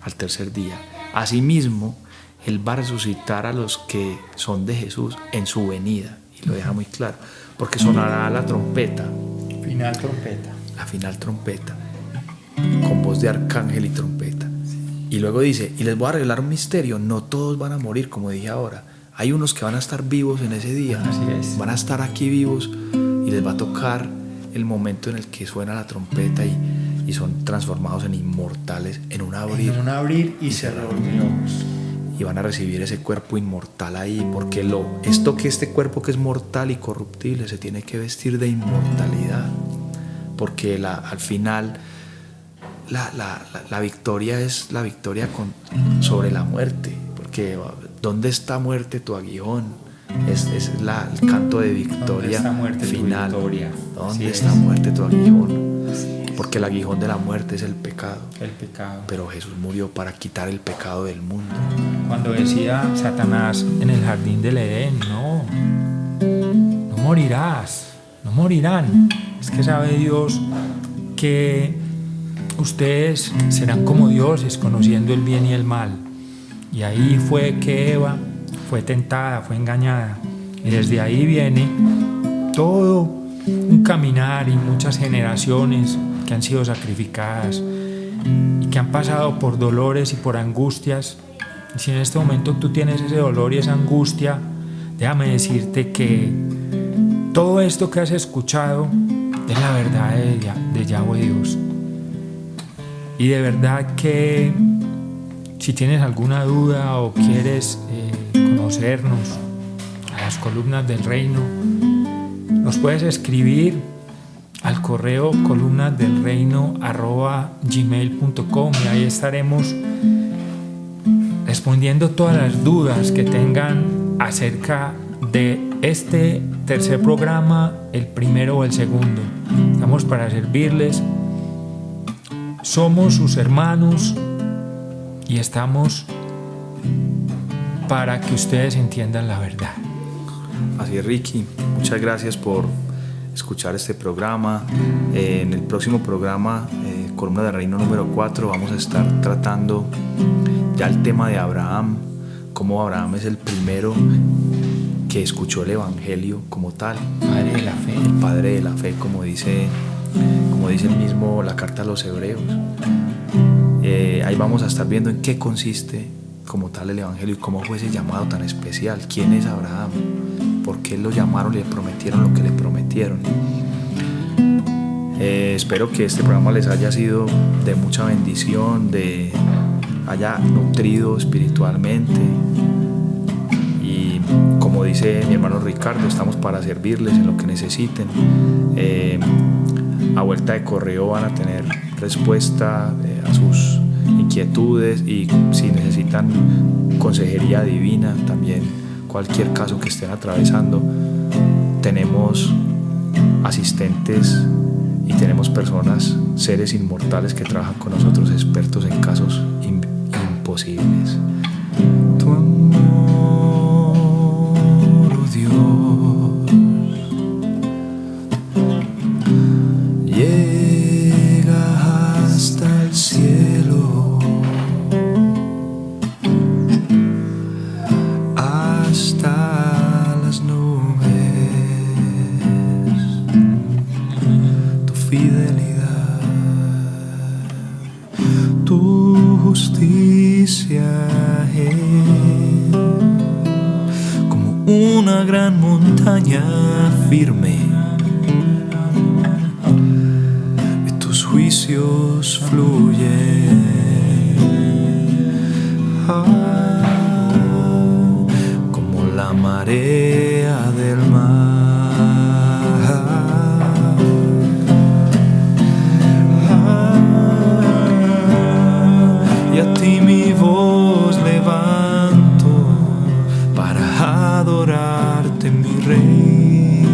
al tercer día, asimismo Él va a resucitar a los que son de Jesús en su venida, y lo deja muy claro, porque sonará la trompeta, la final trompeta, con voz de arcángel y trompeta. Y luego dice, y les voy a revelar un misterio, no todos van a morir, como dije ahora, hay unos que van a estar vivos en ese día, van a estar aquí vivos, y les va a tocar el momento en el que suena la trompeta y son transformados en inmortales en un abrir y cerrar de ojos. Y van a recibir ese cuerpo inmortal ahí, porque este cuerpo que es mortal y corruptible se tiene que vestir de inmortalidad, porque al final la victoria es la victoria sobre la muerte, porque ¿dónde está muerte tu aguijón? Es el canto de victoria final. ¿Dónde está muerte tu aguijón? Porque el aguijón de la muerte es el pecado. Pero Jesús murió para quitar el pecado del mundo. Cuando decía Satanás en el jardín del Edén, no morirás, no morirán. Es que sabe Dios que ustedes serán como dioses, conociendo el bien y el mal. Y ahí fue que Eva fue tentada, fue engañada, y desde ahí viene todo un caminar y muchas generaciones que han sido sacrificadas y que han pasado por dolores y por angustias. Y si en este momento tú tienes ese dolor y esa angustia, déjame decirte que todo esto que has escuchado es la verdad de Yahweh Dios. Y de verdad que si tienes alguna duda o quieres conocernos a las columnas del reino, nos puedes escribir al correo columnasdelreino@gmail.com y ahí estaremos respondiendo todas las dudas que tengan acerca de este tercer programa, el primero o el segundo. Estamos para servirles, somos sus hermanos y estamos para que ustedes entiendan la verdad. Así es, Ricky, muchas gracias por escuchar este programa. En el próximo programa, Columna del Reino número 4, vamos a estar tratando ya el tema de Abraham, cómo Abraham es el primero que escuchó el Evangelio como tal. Padre de la fe. El padre de la fe, como dice el mismo la carta a los Hebreos. Ahí vamos a estar viendo en qué consiste como tal el Evangelio y cómo fue ese llamado tan especial. ¿Quién es Abraham? ¿Por qué lo llamaron y le prometieron lo que le prometieron? Espero que este programa les haya sido de mucha bendición, haya nutrido espiritualmente. Y como dice mi hermano Ricardo, estamos para servirles en lo que necesiten. A vuelta de correo van a tener respuesta a sus inquietudes, y si necesitan consejería divina, también cualquier caso que estén atravesando, tenemos asistentes y tenemos personas, seres inmortales que trabajan con nosotros, expertos en casos imposibles. Tu amor, oh Dios. una gran montaña firme, y tus juicios fluyen. Como la marea del mar. Y a ti mi voz levanto para adorarte, mi Rey.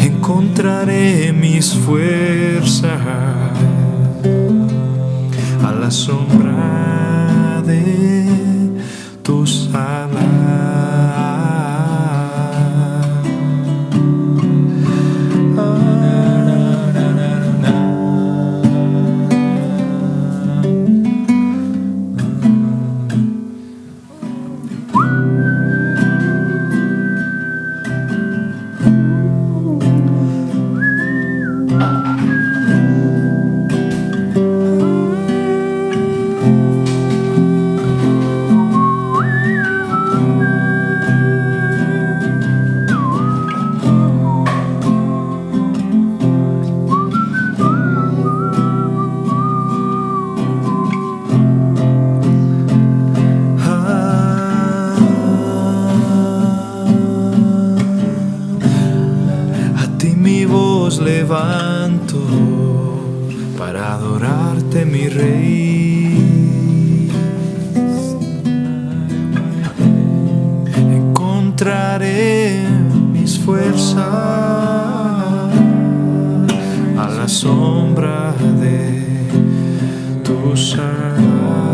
Encontraré mis fuerzas a la sombra de tus alas. Levanto para adorarte, mi Rey. Encontraré mis fuerzas a la sombra de tus alas.